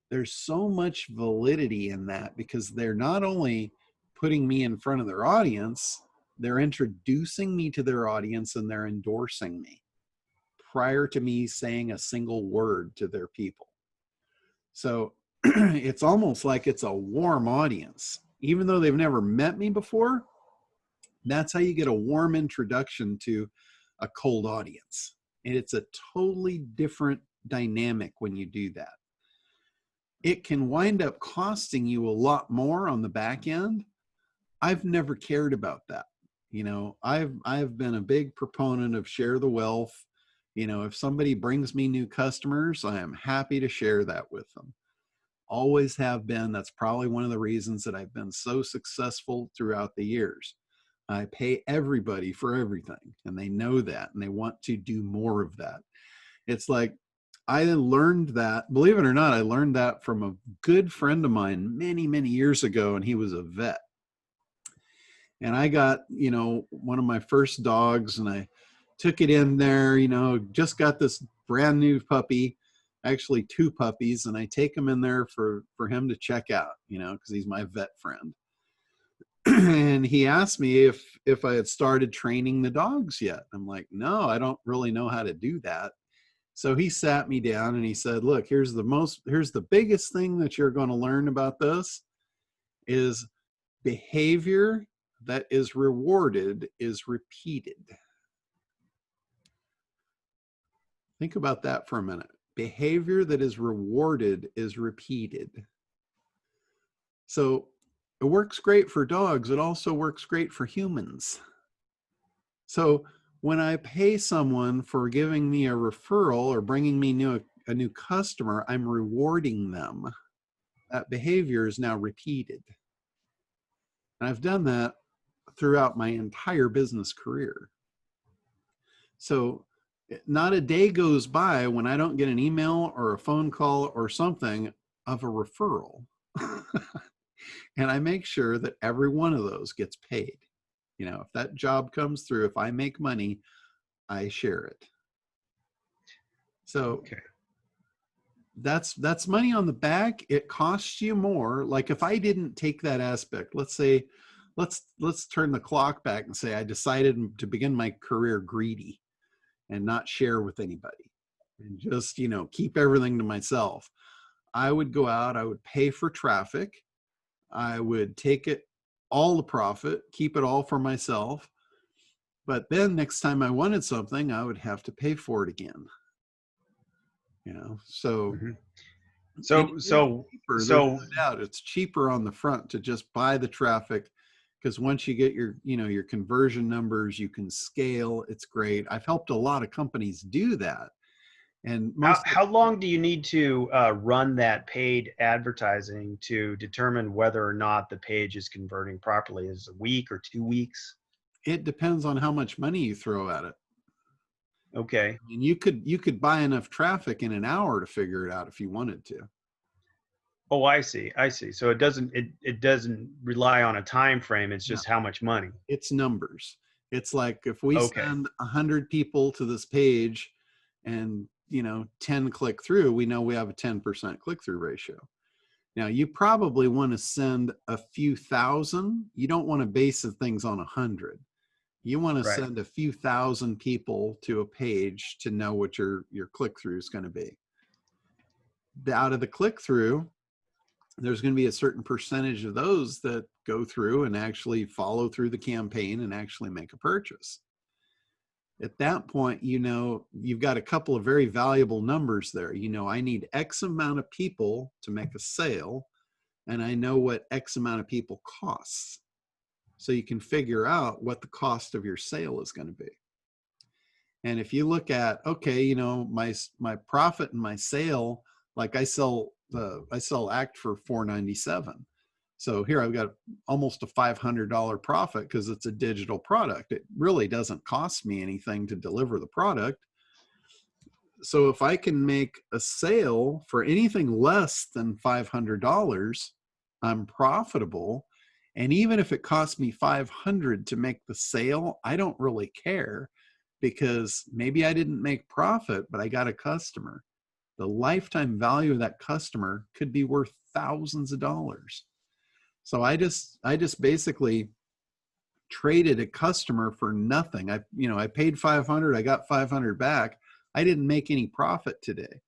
There's so much validity in that because they're not only putting me in front of their audience, they're introducing me to their audience and they're endorsing me prior to me saying a single word to their people. So it's almost like it's a warm audience. Even though they've never met me before, that's how you get a warm introduction to a cold audience. And it's a totally different dynamic when you do that. It can wind up costing you a lot more on the back end. I've never cared about that. I've been a big proponent of share the wealth. If somebody brings me new customers, I am happy to share that with them. Always have been. That's probably one of the reasons that I've been so successful throughout the years. I pay everybody for everything, and they know that, and they want to do more of that. It's like I learned that, believe it or not, I learned that from a good friend of mine many, many years ago, and he was a vet. And I got, one of my first dogs, and I took it in there, just got this brand new puppy, actually 2 puppies, and I take him in there for him to check out, because he's my vet friend. And he asked me if I had started training the dogs yet. I'm like, no, I don't really know how to do that. So he sat me down and he said, look, here's the biggest thing that you're going to learn about this is behavior that is rewarded is repeated. Think about that for a minute. Behavior that is rewarded is repeated. So it works great for dogs. It also works great for humans. So when I pay someone for giving me a referral or bringing me a new customer, I'm rewarding them. That behavior is now repeated. And I've done that throughout my entire business career. So not a day goes by when I don't get an email or a phone call or something of a referral. And I make sure that every one of those gets paid. If that job comes through, if I make money, I share it. So okay. That's money on the back. It costs you more. Like if I didn't take that aspect, let's say, let's turn the clock back and say I decided to begin my career greedy and not share with anybody and just, keep everything to myself. I would go out, I would pay for traffic. I would take all the profit, keep it all for myself. But then next time I wanted something, I would have to pay for it again. So Mm-hmm. no doubt it's cheaper on the front to just buy the traffic, because once you get your conversion numbers, you can scale. It's great. I've helped a lot of companies do that. And how long do you need to run that paid advertising to determine whether or not the page is converting properly? Is it a week or 2 weeks? It depends on how much money you throw at it. Okay. And you could buy enough traffic in an hour to figure it out if you wanted to. Oh, I see. So it doesn't rely on a time frame. It's just how much money. It's numbers. It's like if we send 100 people to this page and 10 click through, we know we have a 10% click-through ratio. Now you probably want to send a few thousand. You don't want to base the things on 100. You want to Right. send a few thousand people to a page to know what your click-through is going to be. Out of the click-through, there's going to be a certain percentage of those that go through and actually follow through the campaign and actually make a purchase. At that point, you know, you've got a couple of very valuable numbers there. You know, I need X amount of people to make a sale, and I know what X amount of people costs. So you can figure out what the cost of your sale is going to be. And if you look at, okay, you know, my profit and my sale, like I sell ACT for $4.97. So here I've got almost a $500 profit because it's a digital product. It really doesn't cost me anything to deliver the product. So if I can make a sale for anything less than $500, I'm profitable. And even if it costs me $500 to make the sale, I don't really care, because maybe I didn't make profit, but I got a customer. The lifetime value of that customer could be worth thousands of dollars. So I just basically traded a customer for nothing. I paid 500, I got 500 back. I didn't make any profit today,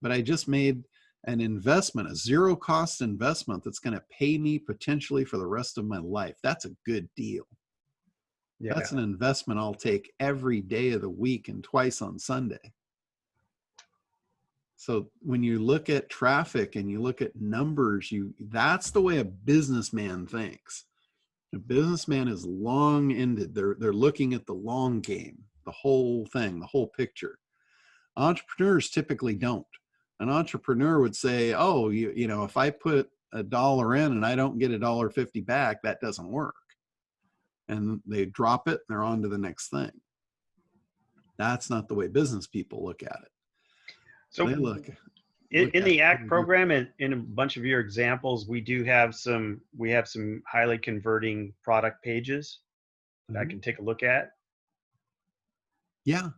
but I just made an investment, a zero cost investment that's going to pay me potentially for the rest of my life. That's a good deal. Yeah. That's an investment I'll take every day of the week and twice on Sunday. So when you look at traffic and you look at numbers, that's the way a businessman thinks. A businessman is long-ended. They're looking at the long game, the whole thing, the whole picture. Entrepreneurs typically don't. An entrepreneur would say, oh, you know, if I put $1 in and I don't get $1.50 back, that doesn't work. And they drop it and they're on to the next thing. That's not the way business people look at it. So they look in the ACT program and in a bunch of your examples, we have some highly converting product pages that I can take a look at. Yeah.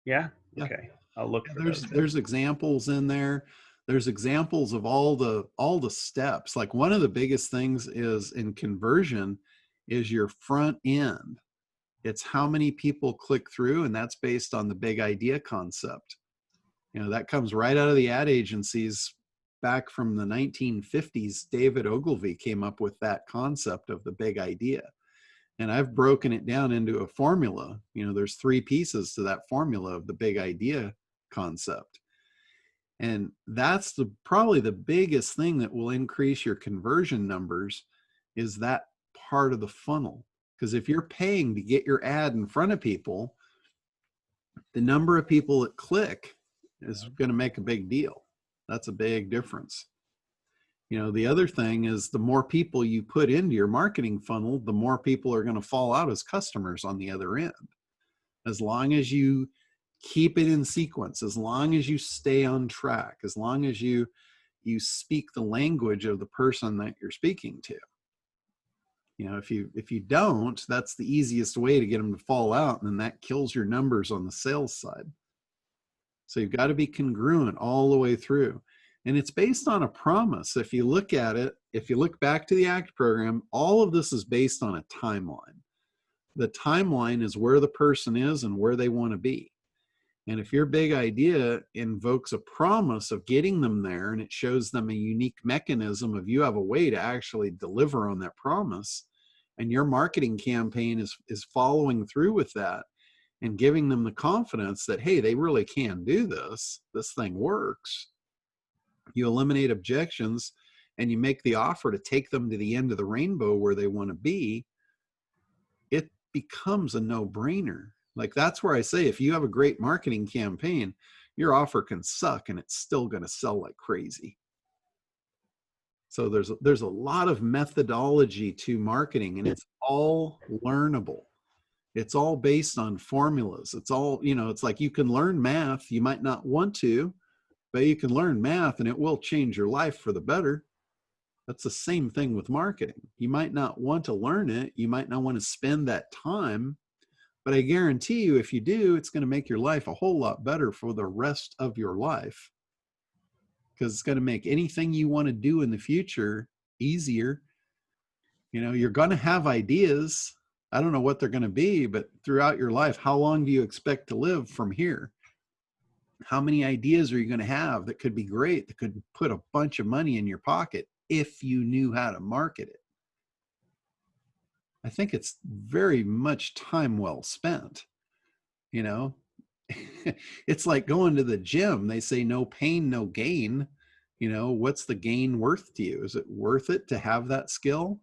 Yeah. Okay. I'll look for those. There's examples in there. There's examples of all the steps. Like one of the biggest things is in conversion is your front end. It's how many people click through, and that's based on the big idea concept. You know, that comes right out of the ad agencies back from the 1950s. David Ogilvy came up with that concept of the big idea. And I've broken it down into a formula. You know, there's 3 pieces to that formula of the big idea concept. And that's probably the biggest thing that will increase your conversion numbers, is that part of the funnel. Because if you're paying to get your ad in front of people, the number of people that click is going to make a big deal. That's a big difference. You know, the other thing is the more people you put into your marketing funnel, the more people are going to fall out as customers on the other end. As long as you keep it in sequence, as long as you stay on track, as long as you speak the language of the person that you're speaking to. You know, if you don't, that's the easiest way to get them to fall out, and then that kills your numbers on the sales side. So you've got to be congruent all the way through. And it's based on a promise. If you look at it, if you look back to the ACT program, all of this is based on a timeline. The timeline is where the person is and where they want to be. And if your big idea invokes a promise of getting them there, and it shows them a unique mechanism of you have a way to actually deliver on that promise, and your marketing campaign is following through with that and giving them the confidence that, hey, they really can do this. This thing works. You eliminate objections and you make the offer to take them to the end of the rainbow where they want to be. It becomes a no-brainer. Like, that's where I say, if you have a great marketing campaign, your offer can suck and it's still going to sell like crazy. So there's a lot of methodology to marketing, and it's all learnable. It's all based on formulas. It's all, you know, it's like you can learn math. You might not want to, but you can learn math and it will change your life for the better. That's the same thing with marketing. You might not want to learn it. You might not want to spend that time, but I guarantee you, if you do, it's going to make your life a whole lot better for the rest of your life, because it's going to make anything you want to do in the future easier. You know, you're going to have ideas. I don't know what they're going to be, but throughout your life, how long do you expect to live from here? How many ideas are you going to have that could be great, that could put a bunch of money in your pocket if you knew how to market it? I think it's very much time well spent, you know. It's like going to the gym. They say no pain, no gain. You know, what's the gain worth to you? Is it worth it to have that skill?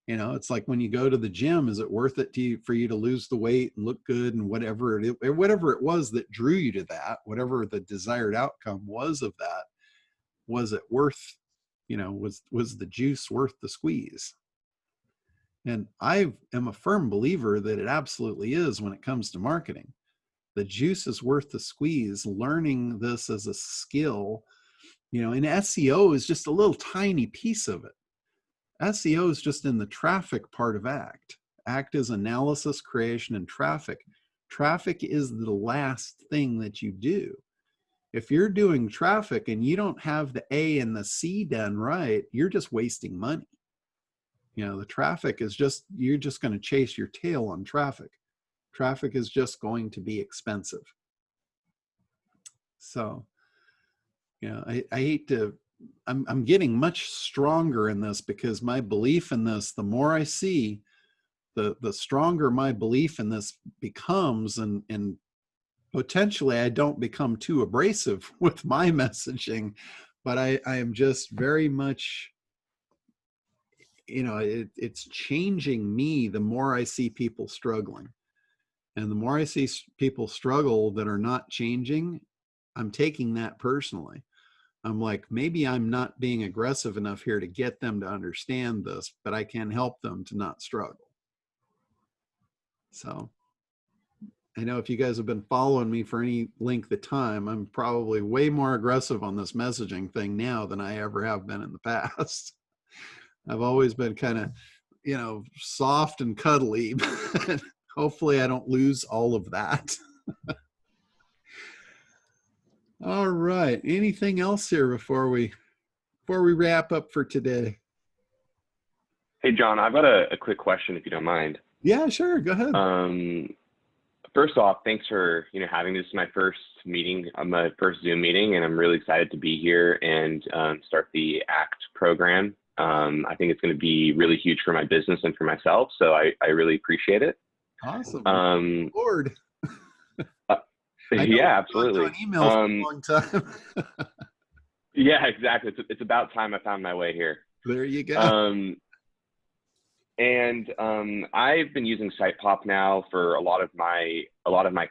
You know, it's like when you go to the gym, is it worth it to you for you to lose the weight and look good and whatever it was that drew you to that, whatever the desired outcome was of that, was it worth, you know, was the juice worth the squeeze? And I am a firm believer that it absolutely is when it comes to marketing. The juice is worth the squeeze. Learning this as a skill, you know, and SEO is just a little tiny piece of it. SEO is just in the traffic part of ACT. ACT is analysis, creation, and traffic. Traffic is the last thing that you do. If you're doing traffic and you don't have the A and the C done right, you're just wasting money. You know, the traffic is just, you're just going to chase your tail on traffic. Traffic is just going to be expensive. So, you know, I hate to, I'm getting much stronger in this because my belief in this, the more I see, the stronger my belief in this becomes, and potentially I don't become too abrasive with my messaging, but I am just very much, you know, it's changing me the more I see people struggling. And the more I see people struggle that are not changing, I'm taking that personally. I'm like, maybe I'm not being aggressive enough here to get them to understand this, but I can help them to not struggle. So I know if you guys have been following me for any length of time, I'm probably way more aggressive on this messaging thing now than I ever have been in the past. I've always been kind of, you know, soft and cuddly, but hopefully I don't lose all of that. All right. Anything else here before we wrap up for today? Hey, John, I've got a quick question, if you don't mind. Yeah, sure. Go ahead. First off, thanks for having this. Is my first meeting, my first Zoom meeting, and I'm really excited to be here and start the ACT program. I think it's going to be really huge for my business and for myself, so I really appreciate it. Awesome. Lord. Yeah, absolutely. Emails for a long time. Yeah, exactly. It's about time I found my way here. There you go. And I've been using SitePop now for a lot of my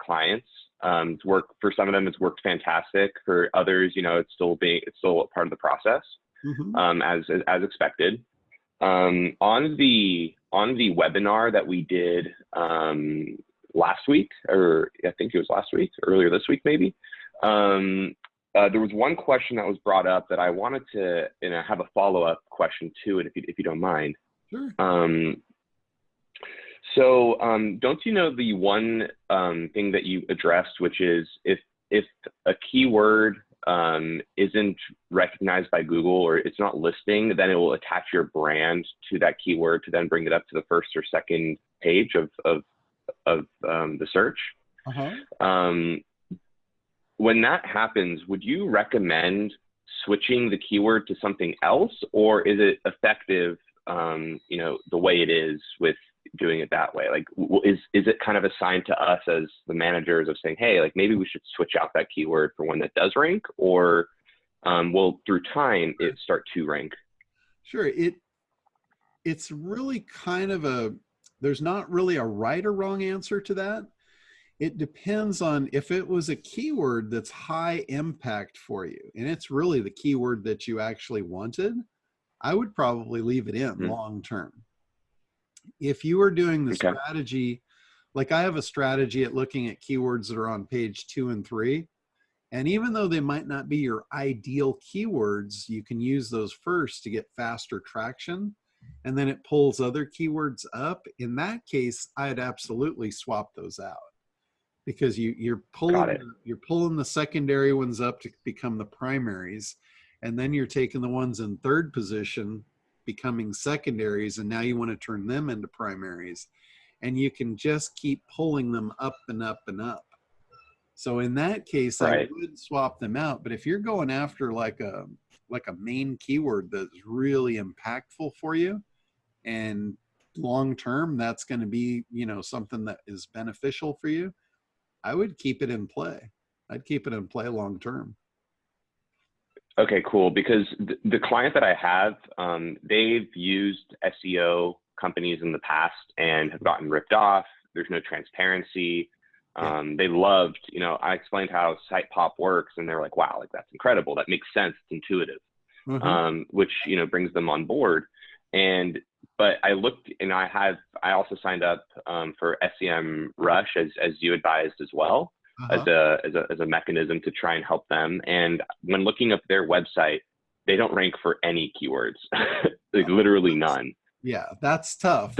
clients. It's worked for some of them. It's worked fantastic. For others, it's still a part of the process, as expected. On the webinar that we did last week, or I think it was last week, earlier this week maybe. There was one question that was brought up that I wanted to have a follow-up question to it, if you don't mind. Sure. So don't you know the one thing that you addressed, which is if a keyword isn't recognized by Google or it's not listing, then it will attach your brand to that keyword to then bring it up to the first or second page of the search. When that happens, would you recommend switching the keyword to something else, or is it effective the way it is with doing it that way? Like, is it kind of assigned to us as the managers of saying, hey, like maybe we should switch out that keyword for one that does rank, or will through time it start to rank? Sure. It's really kind of there's not really a right or wrong answer to that. It depends on if it was a keyword that's high impact for you, and it's really the keyword that you actually wanted, I would probably leave it in long term. If you are doing the strategy, like I have a strategy at looking at keywords that are on page 2 and 3, and even though they might not be your ideal keywords, you can use those first to get faster traction, and then it pulls other keywords up. In that case, I'd absolutely swap those out, because you're pulling the secondary ones up to become the primaries, and then you're taking the ones in third position becoming secondaries, and now you want to turn them into primaries. and you can just keep pulling them up and up and up. So in that case, Right. I would swap them out. But if you're going after like a main keyword that's really impactful for you, and long term that's going to be, you know, something that is beneficial for you, I would keep it in play. I'd keep it in play long term. Okay, cool. Because the client that I have, they've used SEO companies in the past and have gotten ripped off. There's no transparency. They loved, you know, I explained how site pop works, and they're like, wow, like that's incredible. That makes sense. It's intuitive, which, you know, brings them on board. But I looked, and I also signed up for SEM Rush as you advised as well, as a mechanism to try and help them. And when looking up their website, they don't rank for any keywords, like literally none. Yeah, that's tough.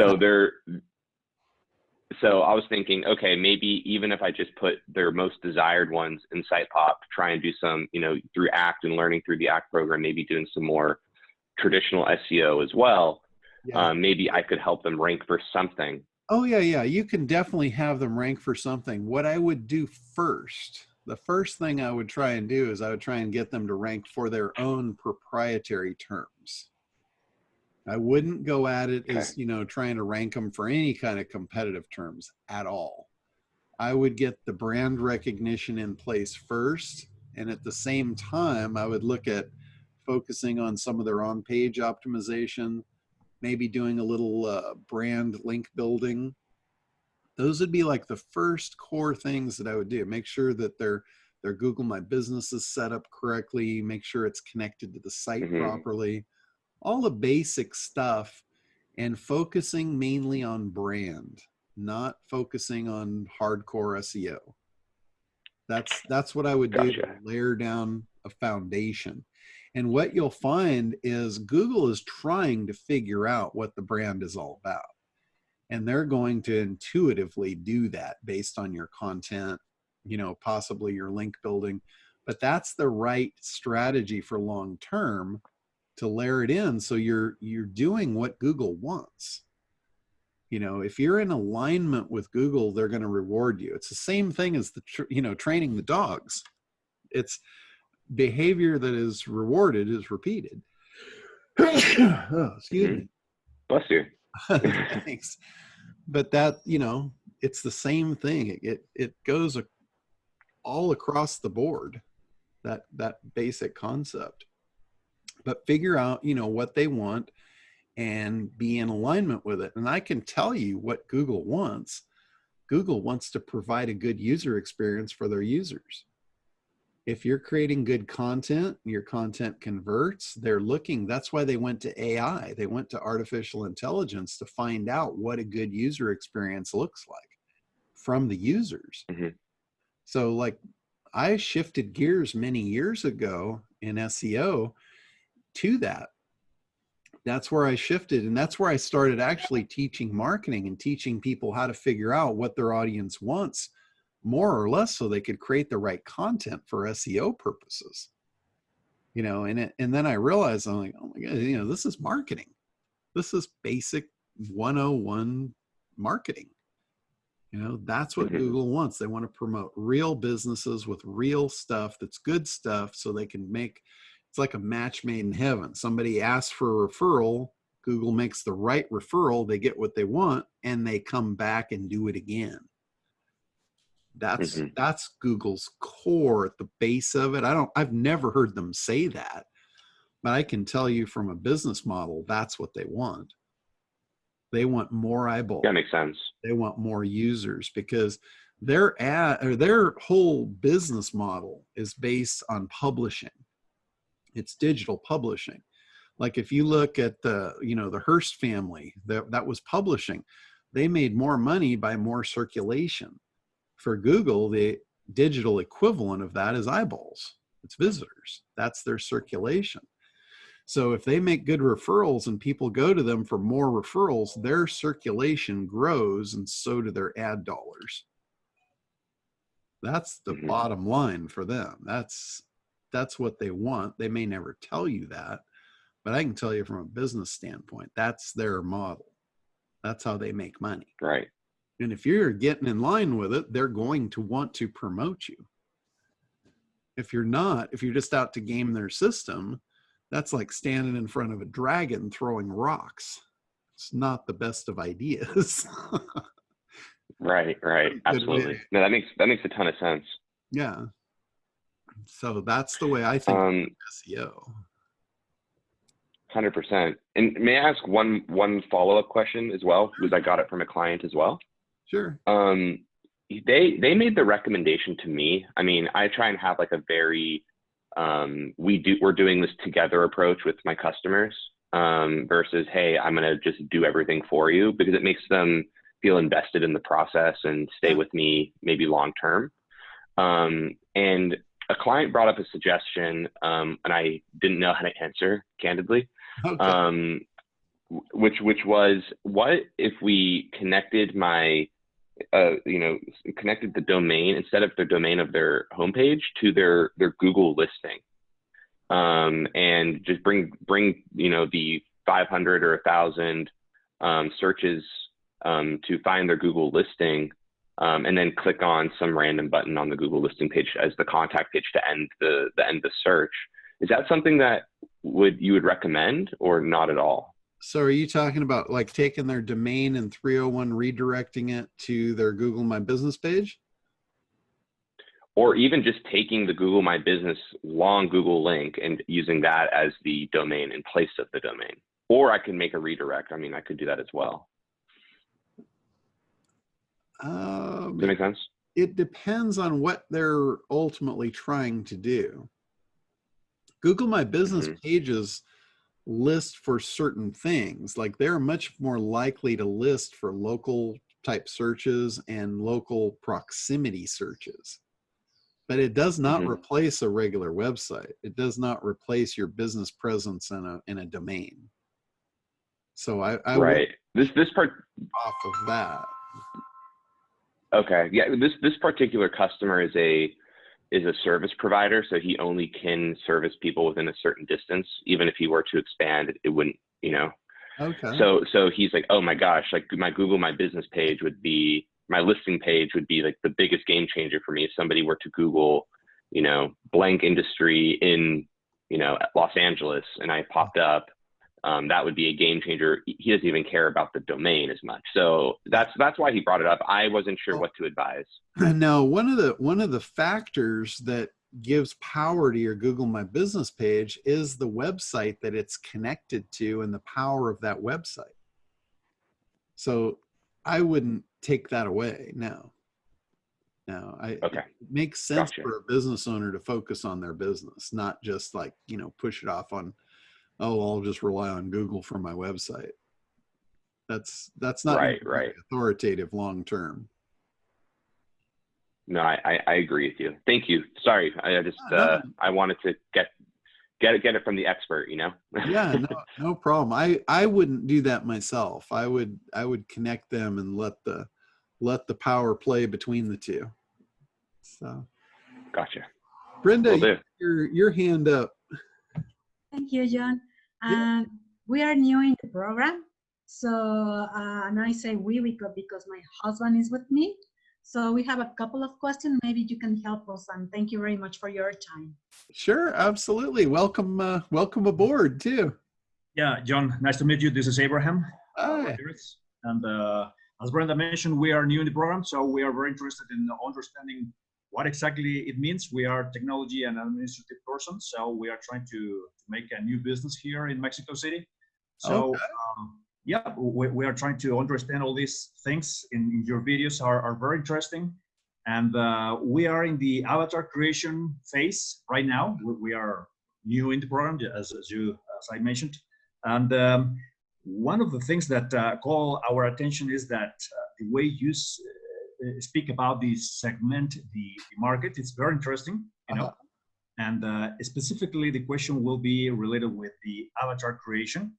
So I was thinking, okay, maybe even if I just put their most desired ones in Site Pop, try and do some, you know, through ACT and learning through the ACT program, maybe doing some more traditional SEO as well. Yeah. Maybe I could help them rank for something. Oh yeah. You can definitely have them rank for something. What I would do first, the first thing I would try and do is I would try and get them to rank for their own proprietary terms. I wouldn't go at it as, you know, trying to rank them for any kind of competitive terms at all. I would get the brand recognition in place first. And at the same time, I would look at focusing on some of their on-page optimization, maybe doing a little brand link building. Those would be like the first core things that I would do. Make sure that their Google My Business is set up correctly, make sure it's connected to the site properly, all the basic stuff, and focusing mainly on brand, not focusing on hardcore SEO. That's what I would do to layer down a foundation. And what you'll find is Google is trying to figure out what the brand is all about. And they're going to intuitively do that based on your content, you know, possibly your link building. But that's the right strategy for long term, to layer it in so you're doing what Google wants. You know, if you're in alignment with Google, they're going to reward you. It's the same thing as training the dogs. It's behavior that is rewarded is repeated. Oh, excuse me. Bless you. Thanks. But that, you know, it's the same thing. It goes all across the board, that basic concept. But figure out, you know, what they want and be in alignment with it. And I can tell you what Google wants. Google wants to provide a good user experience for their users. If you're creating good content, your content converts, they're looking, that's why they went to AI. They went to artificial intelligence to find out what a good user experience looks like from the users. So like I shifted gears many years ago in SEO to that. That's where I shifted, and that's where I started actually teaching marketing and teaching people how to figure out what their audience wants, more or less, so they could create the right content for SEO purposes. You know, and then I realized, I'm like, oh my God, you know, this is marketing. This is basic 101 marketing. You know, that's what Google wants. They want to promote real businesses with real stuff that's good stuff, so they can make, it's like a match made in heaven. Somebody asks for a referral, Google makes the right referral, they get what they want, and they come back and do it again. That's Google's core at the base of it. I've never heard them say that, but I can tell you from a business model, that's what they want. They want more eyeballs. That makes sense. They want more users, because their whole business model is based on publishing. It's digital publishing. Like if you look at the Hearst family that was publishing, they made more money by more circulation. For Google, the digital equivalent of that is eyeballs. It's visitors. That's their circulation. So if they make good referrals and people go to them for more referrals, their circulation grows, and so do their ad dollars. That's the bottom line for them. That's what they want. They may never tell you that, but I can tell you from a business standpoint, that's their model. That's how they make money. Right. And if you're getting in line with it, they're going to want to promote you. If you're not, if you're just out to game their system, that's like standing in front of a dragon throwing rocks. It's not the best of ideas. Right. Absolutely. No, that makes a ton of sense. Yeah. So that's the way I think SEO. 100%. And may I ask one follow-up question as well? Because I got it from a client as well. Sure. They made the recommendation to me. I mean, I try and have like a very we're doing this together approach with my customers versus, hey, I'm gonna just do everything for you, because it makes them feel invested in the process and stay with me maybe long term. And a client brought up a suggestion, and I didn't know how to answer, candidly. Okay. Which was, what if we connected connected the domain, instead of the domain of their homepage, to their Google listing, and just bring the 500 or 1,000 searches to find their Google listing, and then click on some random button on the Google listing page as the contact page to end the search. Is that something that you would recommend, or not at all? So are you talking about like taking their domain and 301 redirecting it to their Google My Business page? Or even just taking the Google My Business long Google link and using that as the domain in place of the domain? Or I can make a redirect. I mean, I could do that as well. Does that make sense? It depends on what they're ultimately trying to do. Google My Business pages list for certain things. Like, they're much more likely to list for local type searches and local proximity searches. But it does not replace a regular website. It does not replace your business presence in a domain. So I right. This part off of that. Okay. Yeah. This particular customer is a service provider, so he only can service people within a certain distance. Even if he were to expand, it wouldn't, Okay. So he's like, oh my gosh, like my Google My Business page would be, my listing page would be like the biggest game changer for me. If somebody were to Google, blank industry in, Los Angeles, and I popped up, that would be a game changer. He doesn't even care about the domain as much. So that's why he brought it up. I wasn't sure what to advise. Now, one of the factors that gives power to your Google My Business page is the website that it's connected to and the power of that website. So I wouldn't take that away. No. Okay. It makes sense for a business owner to focus on their business, not just like, push it off on, oh, I'll just rely on Google for my website. That's not right. authoritative long term. No, I agree with you. Thank you. Sorry, I just I wanted to get it from the expert. Yeah, no problem. I wouldn't do that myself. I would connect them and let the power play between the two. So. Gotcha. Brenda, your hand up. Thank you, John. We are new in the program, so and I say we because my husband is with me. So we have a couple of questions. Maybe you can help us, and thank you very much for your time. Sure, absolutely. Welcome aboard too. Yeah, John, nice to meet you. This is Abraham. Hi. And as Brenda mentioned, we are new in the program, so we are very interested in understanding what exactly it means. We are technology and administrative persons, so we are trying to make a new business here in Mexico City. So yeah, we are trying to understand all these things in your videos are very interesting. And we are in the avatar creation phase right now. We are new in the program, as I mentioned. And one of the things that call our attention is that the way you speak about the segment, the market, it's very interesting, and specifically the question will be related with the avatar creation,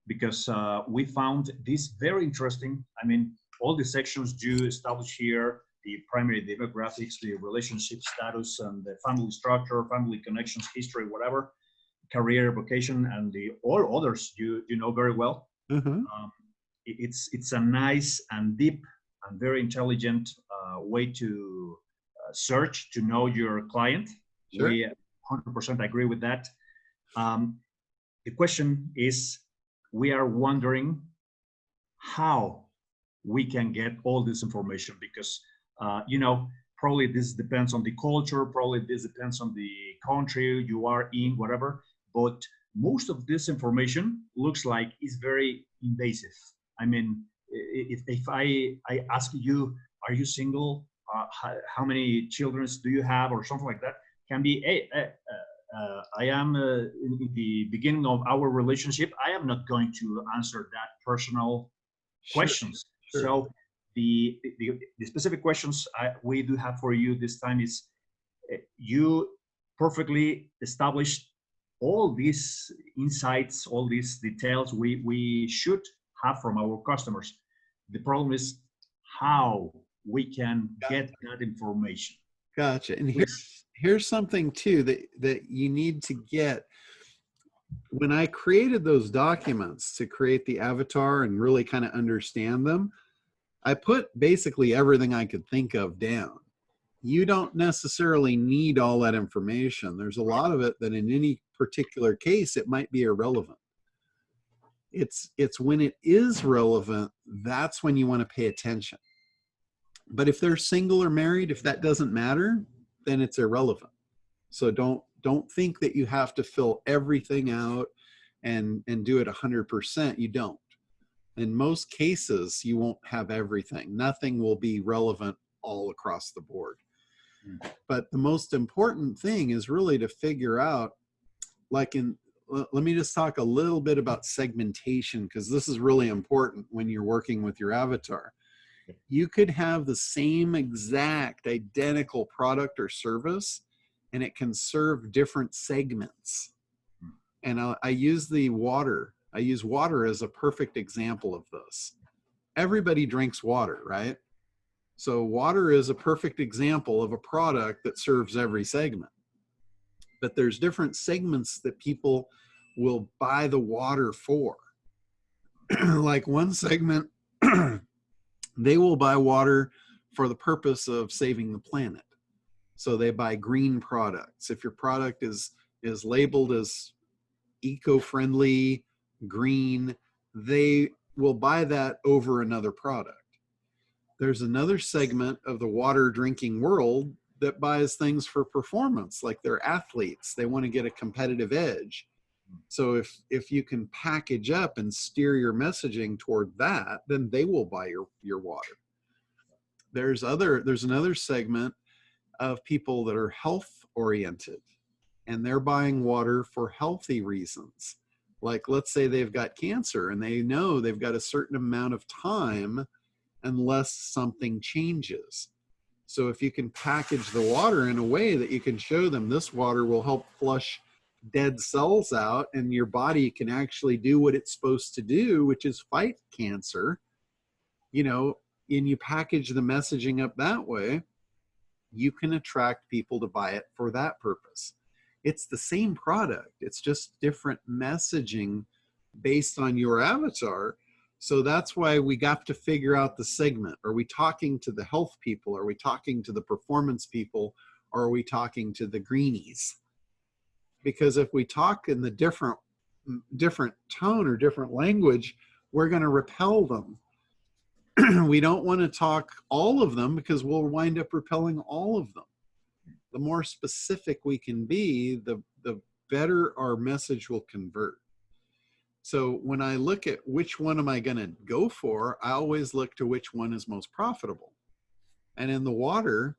because we found this very interesting. I mean, all the sections you establish here, the primary demographics, the relationship status, and the family structure, family connections, history, whatever, career, vocation, and all others you know very well. It's a nice and deep and very intelligent way to search to know your client. Sure. We 100% agree with that. The question is, we are wondering how we can get all this information, because you know, probably this depends on the culture, probably this depends on the country you are in, whatever, but most of this information looks like it's very invasive. I mean, if I ask you, are you single? How many children do you have, or something like that, can be, hey, I am in the beginning of our relationship, I am not going to answer that personal questions. Sure. So the specific questions we do have for you this time is, you perfectly established all these insights, all these details we should have from our customers. The problem is how we can get that information. Gotcha. And here's something too that you need to get. When I created those documents to create the avatar and really kind of understand them, I put basically everything I could think of down. You don't necessarily need all that information. There's a lot of it that in any particular case, it might be irrelevant. It's when it is relevant, that's when you want to pay attention. But if they're single or married, if that doesn't matter, then it's irrelevant. So don't think that you have to fill everything out and do it 100%. You don't. In most cases, you won't have everything. Nothing will be relevant all across the board. But the most important thing is really to figure out, like let me just talk a little bit about segmentation, because this is really important when you're working with your avatar. You could have the same exact identical product or service, and it can serve different segments. And I use water. I use water as a perfect example of this. Everybody drinks water, right? So water is a perfect example of a product that serves every segment. But there's different segments that people will buy the water for. Like one segment, they will buy water for the purpose of saving the planet. So they buy green products. If your product is labeled as eco-friendly, green, they will buy that over another product. There's another segment of the water drinking world that buys things for performance, like they're athletes. They want to get a competitive edge. So if you can package up and steer your messaging toward that, then they will buy your water. There's another segment of people that are health oriented, and they're buying water for healthy reasons. Like, let's say they've got cancer and they know they've got a certain amount of time unless something changes. So if you can package the water in a way that you can show them this water will help flush dead cells out, and your body can actually do what it's supposed to do, which is fight cancer, you know, and you package the messaging up that way, you can attract people to buy it for that purpose. It's the same product. It's just different messaging based on your avatar. So that's why we got to figure out the segment. Are we talking to the health people? Are we talking to the performance people? Or are we talking to the greenies? Because if we talk in the different tone or different language, we're going to repel them. We don't want to talk all of them, because we'll wind up repelling all of them. The more specific we can be, the better our message will convert. So when I look at which one am I going to go for, I always look to which one is most profitable. And in the water,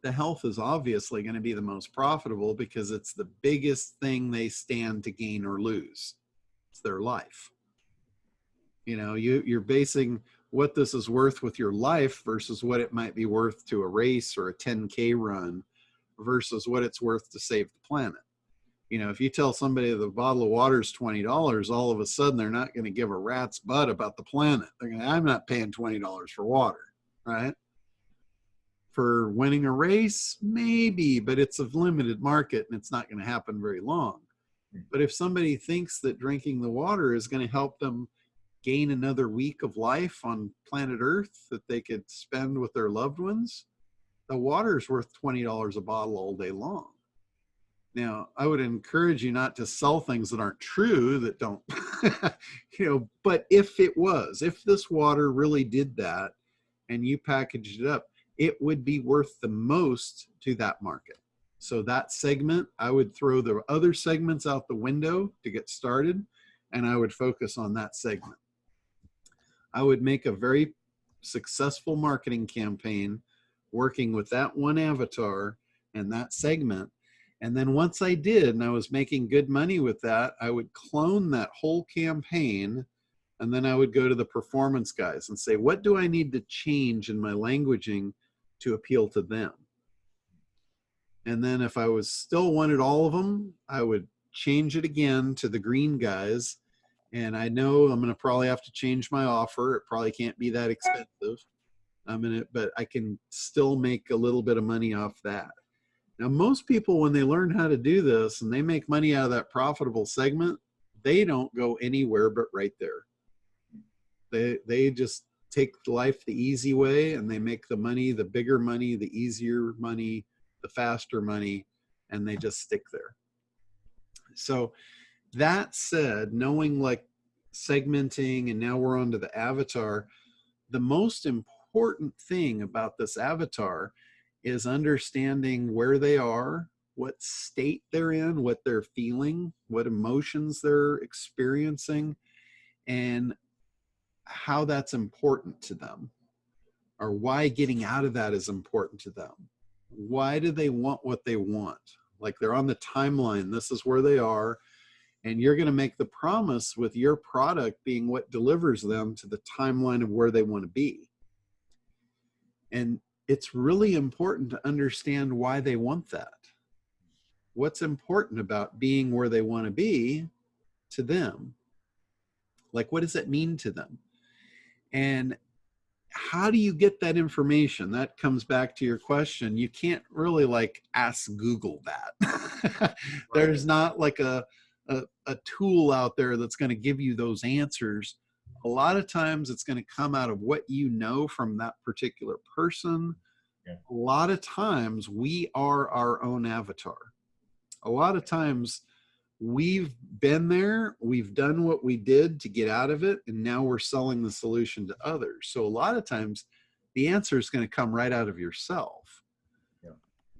the health is obviously going to be the most profitable, because it's the biggest thing they stand to gain or lose. It's their life. You know, you're basing what this is worth with your life versus what it might be worth to a race or a 10K run versus what it's worth to save the planet. You know, if you tell somebody the bottle of water is $20, all of a sudden they're not going to give a rat's butt about the planet. They're going to, I'm not paying $20 for water, right? For winning a race, maybe, but it's a limited market and it's not going to happen very long. But if somebody thinks that drinking the water is going to help them gain another week of life on planet Earth that they could spend with their loved ones, the water's worth $20 a bottle all day long. Now, I would encourage you not to sell things that aren't true, that don't, but if this water really did that and you packaged it up, it would be worth the most to that market. So that segment, I would throw the other segments out the window to get started, and I would focus on that segment. I would make a very successful marketing campaign working with that one avatar and that segment. And then once I did, and I was making good money with that, I would clone that whole campaign. And then I would go to the performance guys and say, what do I need to change in my languaging to appeal to them? And then if I was still wanted all of them, I would change it again to the green guys. And I know I'm going to probably have to change my offer. It probably can't be that expensive. But I can still make a little bit of money off that. Now, most people, when they learn how to do this and they make money out of that profitable segment, they don't go anywhere but right there. They just take life the easy way, and they make the money, the bigger money, the easier money, the faster money, and they just stick there. So that said, knowing like segmenting, and now we're on to the avatar, the most important thing about this avatar is understanding where they are, what state they're in, what they're feeling, what emotions they're experiencing, and how that's important to them, or why getting out of that is important to them. Why do they want what they want? Like, they're on the timeline, this is where they are, and you're going to make the promise with your product being what delivers them to the timeline of where they want to be. And it's really important to understand why they want that. What's important about being where they want to be to them? Like, what does it mean to them? And how do you get that information? That comes back to your question. You can't really like ask Google that. There's not like a tool out there that's going to give you those answers. A lot of times it's going to come out of what you know from that particular person. Yeah. A lot of times we are our own avatar. A lot of times we've been there, we've done what we did to get out of it, and now we're selling the solution to others. So a lot of times the answer is going to come right out of yourself. Yeah.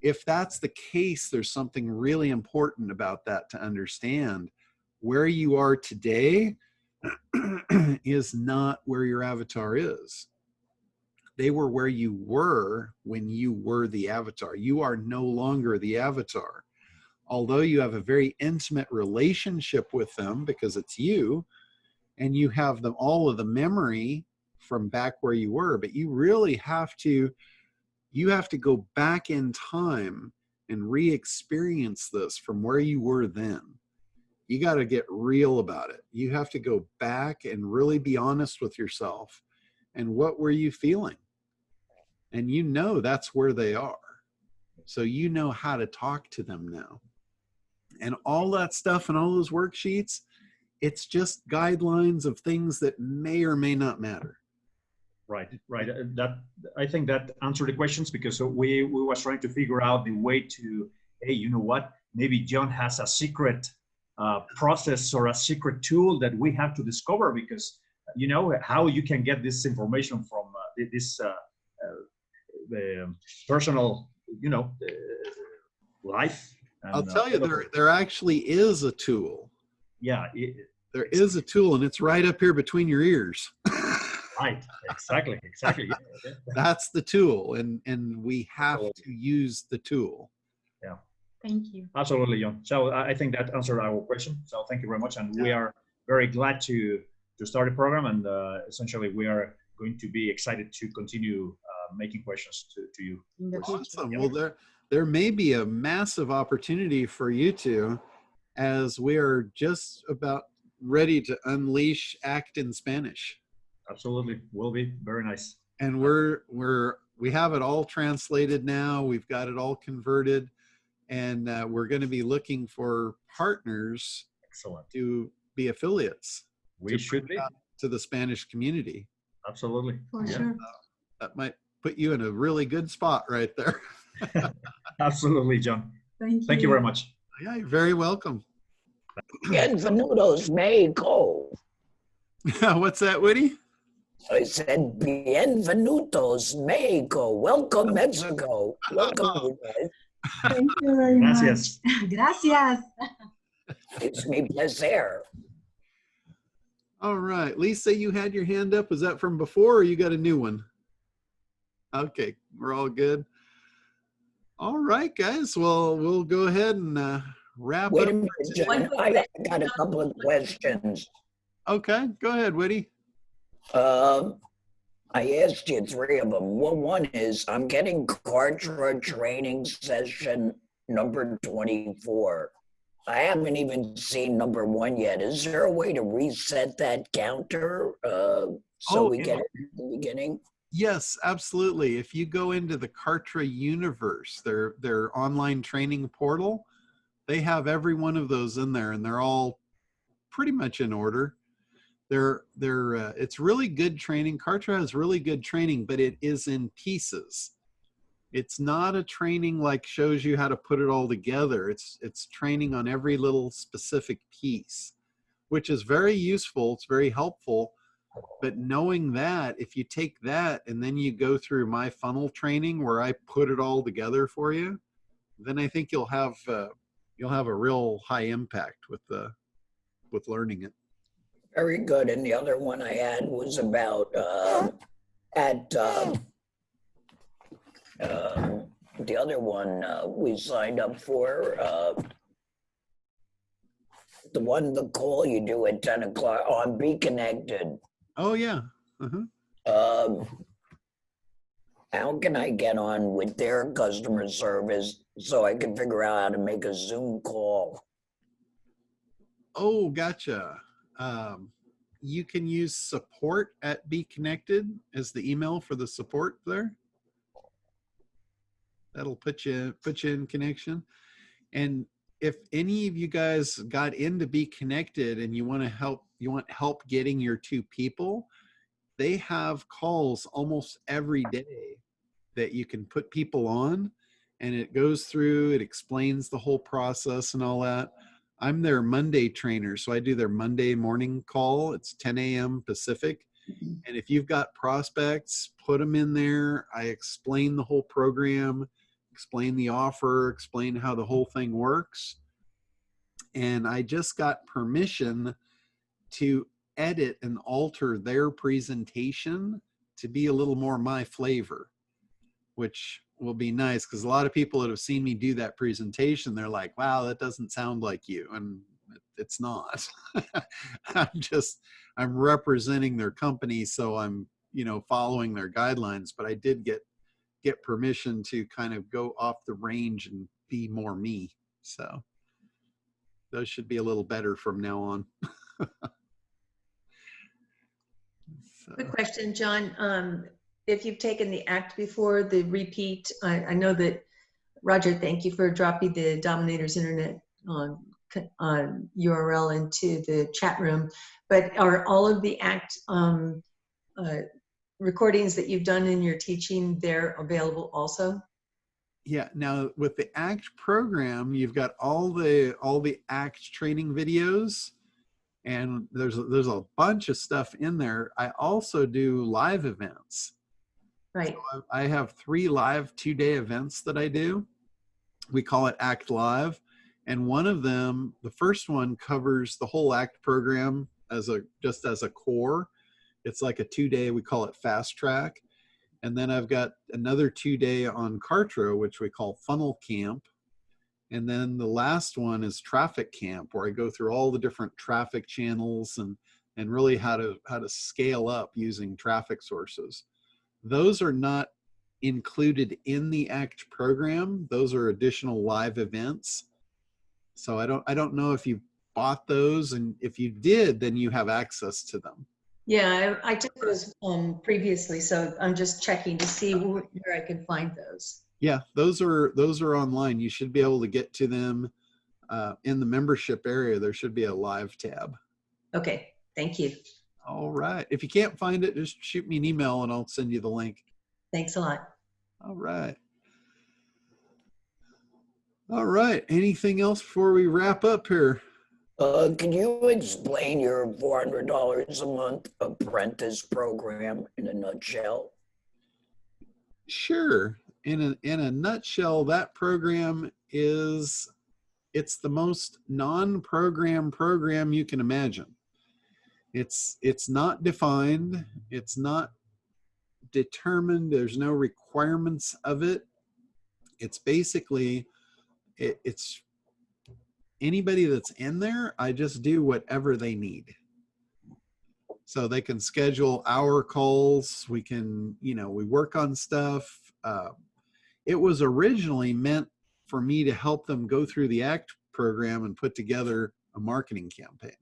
If that's the case, there's something really important about that to understand. Where you are today is not where your avatar is. They were where you were when you were the avatar. You are no longer the avatar. Although you have a very intimate relationship with them because it's you, and you have them all of the memory from back where you were, but you really have to go back in time and re-experience this from where you were then. You got to get real about it. You have to go back and really be honest with yourself. And what were you feeling? And you know that's where they are. So you know how to talk to them now. And all that stuff and all those worksheets, it's just guidelines of things that may or may not matter. Right. That, I think that answered the questions, because we was trying to figure out the way to, hey, you know what? Maybe John has a secret process or a secret tool that we have to discover, because you know how you can get this information from this personal, life. And, I'll tell you, there actually is a tool. Yeah. There is a tool, and it's right up here between your ears. Right. Exactly. Yeah. That's the tool, and we have to use the tool. Yeah. Thank you. Absolutely, John. So I think that answered our question. So thank you very much, and we are very glad to start the program, and essentially we are going to be excited to continue making questions to you. Awesome. Well, there may be a massive opportunity for you two, as we are just about ready to unleash ACT in Spanish. Absolutely, will be very nice. And we have it all translated now. We've got it all converted, and we're going to be looking for partners. Excellent. To be affiliates. We should be. to the Spanish community. Absolutely. For Yeah. sure. That might put you in a really good spot right there. Absolutely, John. Thank you. Thank you very much. Yeah, you're very welcome. Bienvenidos, Mexico. What's that, Woody? I said, Bienvenidos, Mexico. Welcome, Mexico. Welcome, you guys. Thank you very Gracias. much. Gracias. It's mi placer. All right. Lisa, you had your hand up. Was that from before or you got a new one? Okay, we're all good. All right, guys. Well, we'll go ahead and wrap Wait up. a minute, John. I got a couple of questions. Okay, go ahead, Woody. I asked you 3 of them. Well, one is I'm getting Kartra training session number 24. I haven't even seen number 1 yet. Is there a way to reset that counter so we get it at the beginning? Yes, absolutely. If you go into the Kartra universe, their online training portal, they have every one of those in there, and they're all pretty much in order. It's really good training. Kartra has really good training, but it is in pieces. It's not a training like shows you how to put it all together. It's training on every little specific piece, which is very useful. It's very helpful. But knowing that, if you take that and then you go through my funnel training where I put it all together for you, then I think you'll have a real high impact with learning it. Very good. And the other one I had was about the other one we signed up for, the call you do at 10 o'clock on Be Connected. Oh, yeah. Uh-huh. How can I get on with their customer service so I can figure out how to make a Zoom call? Oh, gotcha. You can use support at Be Connected as the email for the support there. That'll put you in connection. And if any of you guys got into Be Connected and you want help getting your 2 people, they have calls almost every day that you can put people on, and it goes through, it explains the whole process and all that. I'm their Monday trainer, so I do their Monday morning call. It's 10 a.m. Pacific. And if you've got prospects, put them in there. I explain the whole program, explain the offer, explain how the whole thing works. And I just got permission to edit and alter their presentation to be a little more my flavor, which will be nice because a lot of people that have seen me do that presentation, they're like, wow, that doesn't sound like you. And it's not. I'm representing their company, so I'm, following their guidelines, but I did get permission to kind of go off the range and be more me. So those should be a little better from now on. Good question, John. If you've taken the ACT before, the repeat, I know that, Roger, thank you for dropping the Dominators Internet URL into the chat room, but are all of the ACT recordings that you've done in your teaching there available also? Yeah, now with the ACT program, you've got all the ACT training videos, and there's a bunch of stuff in there. I also do live events. Right. So I have 3 live 2-day events that I do. We call it ACT Live. And one of them, the first one, covers the whole ACT program just as a core. It's like a 2-day, we call it Fast Track. And then I've got another 2-day on Kartra, which we call Funnel Camp. And then the last one is Traffic Camp, where I go through all the different traffic channels and really how to scale up using traffic sources. Those are not included in the ACT program. Those are additional live events. So I don't know if you bought those, and if you did, then you have access to them. Yeah, I took those previously, so I'm just checking to see where I can find those. Yeah, those are online. You should be able to get to them in the membership area. There should be a live tab. Okay, thank you. All right. If you can't find it, just shoot me an email and I'll send you the link. Thanks a lot. All right. All right. Anything else before we wrap up here? Can you explain your $400 a month apprentice program in a nutshell? Sure. In a nutshell, that program is, it's the most non-program program you can imagine. It's not defined. It's not determined. There's no requirements of it. It's basically, it's anybody that's in there, I just do whatever they need. So they can schedule hour calls. We can, you know, we work on stuff. It was originally meant for me to help them go through the ACT program and put together a marketing campaign.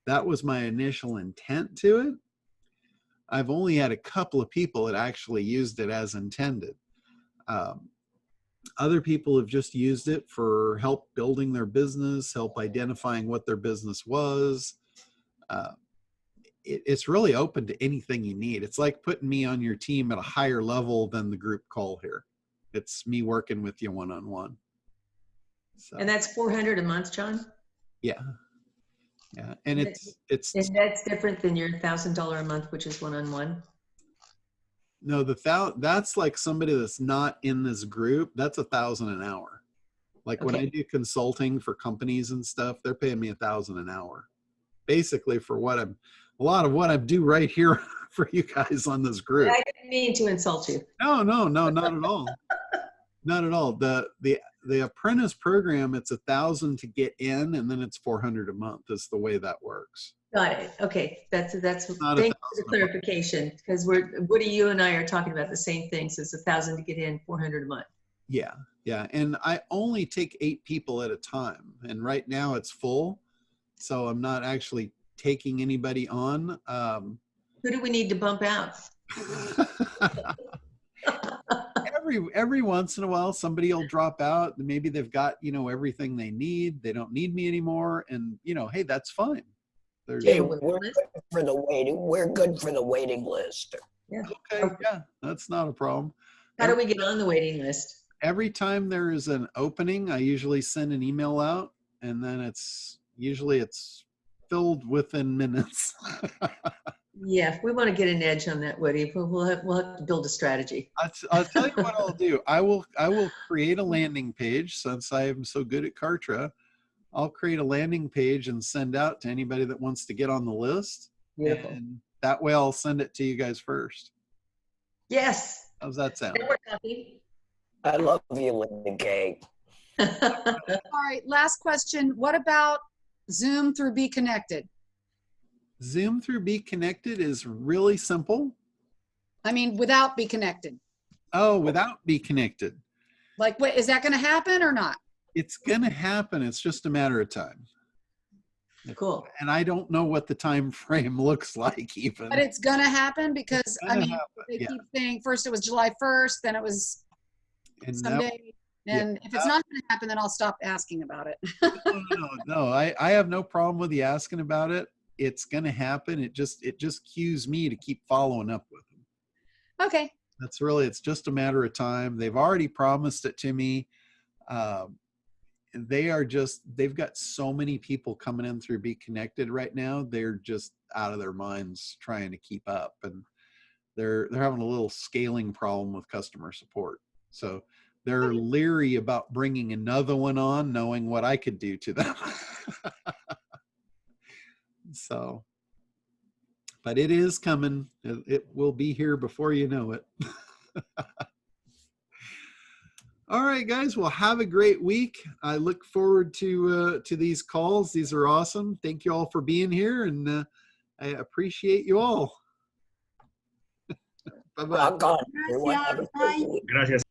That was my initial intent to it. I've only had a couple of people that actually used it as intended. Other people have just used it for help building their business, help identifying what their business was. It's really open to anything you need. It's like putting me on your team at a higher level than the group call here. It's me working with you one-on-one. So, And that's $400 a month, John? yeah. Yeah. And And that's different than your $1,000 a month, which is one-on-one? No, that's like somebody that's not in this group. That's $1,000 an hour. Like when I do consulting for companies and stuff, they're paying me $1,000 an hour, basically for what a lot of what I do right here for you guys on this group. I didn't mean to insult you. No, not at all. Not at all. The apprentice program, it's $1,000 to get in, and then it's $400 a month. Is the way that works. Got it. Okay, that's thanks for Not the clarification, because Woody, you and I are talking about the same things. It's $1,000 to get in, $400 a month. Yeah, yeah, and I only take 8 people at a time, and right now it's full, so I'm not actually taking anybody on. Who do we need to bump out? Every once in a while, somebody will drop out. Maybe they've got, you know, everything they need. They don't need me anymore, and you know, hey, that's fine. Hey, we're good for the waiting. We're good for the waiting list. Yeah. Okay. Yeah, that's not a problem. How do we get on the waiting list? Every time there is an opening, I usually send an email out, and then it's filled within minutes. Yeah, we want to get an edge on that, Woody. We'll have to build a strategy. I'll tell you what I'll do. I will create a landing page, since I am so good at Kartra. I'll create a landing page and send out to anybody that wants to get on the list. Beautiful. And that way I'll send it to you guys first. Yes. How's that sound? I love you, Linda Kay. All right, last question. What about Zoom through Be Connected? Zoom through Be Connected is really simple. I mean, without Be Connected. Oh, without Be Connected. Like, what, is that going to happen or not? It's going to happen. It's just a matter of time. Cool. And I don't know what the time frame looks like even. But it's going to happen because, I mean, they yeah. keep saying first it was July 1st, then it was someday. And if it's not going to happen, then I'll stop asking about it. No, I have no problem with you asking about it. It's going to happen. It just cues me to keep following up with them. Okay. That's really, it's just a matter of time. They've already promised it to me. They've got so many people coming in through Be Connected right now. They're just out of their minds trying to keep up, and they're having a little scaling problem with customer support. So they're leery about bringing another one on, knowing what I could do to them. So, but it is coming. It will be here before you know it. All right, guys. Well, have a great week. I look forward to these calls. These are awesome. Thank you all for being here, and I appreciate you all. Bye-bye. Rock on. Gracias. Bye. Gracias.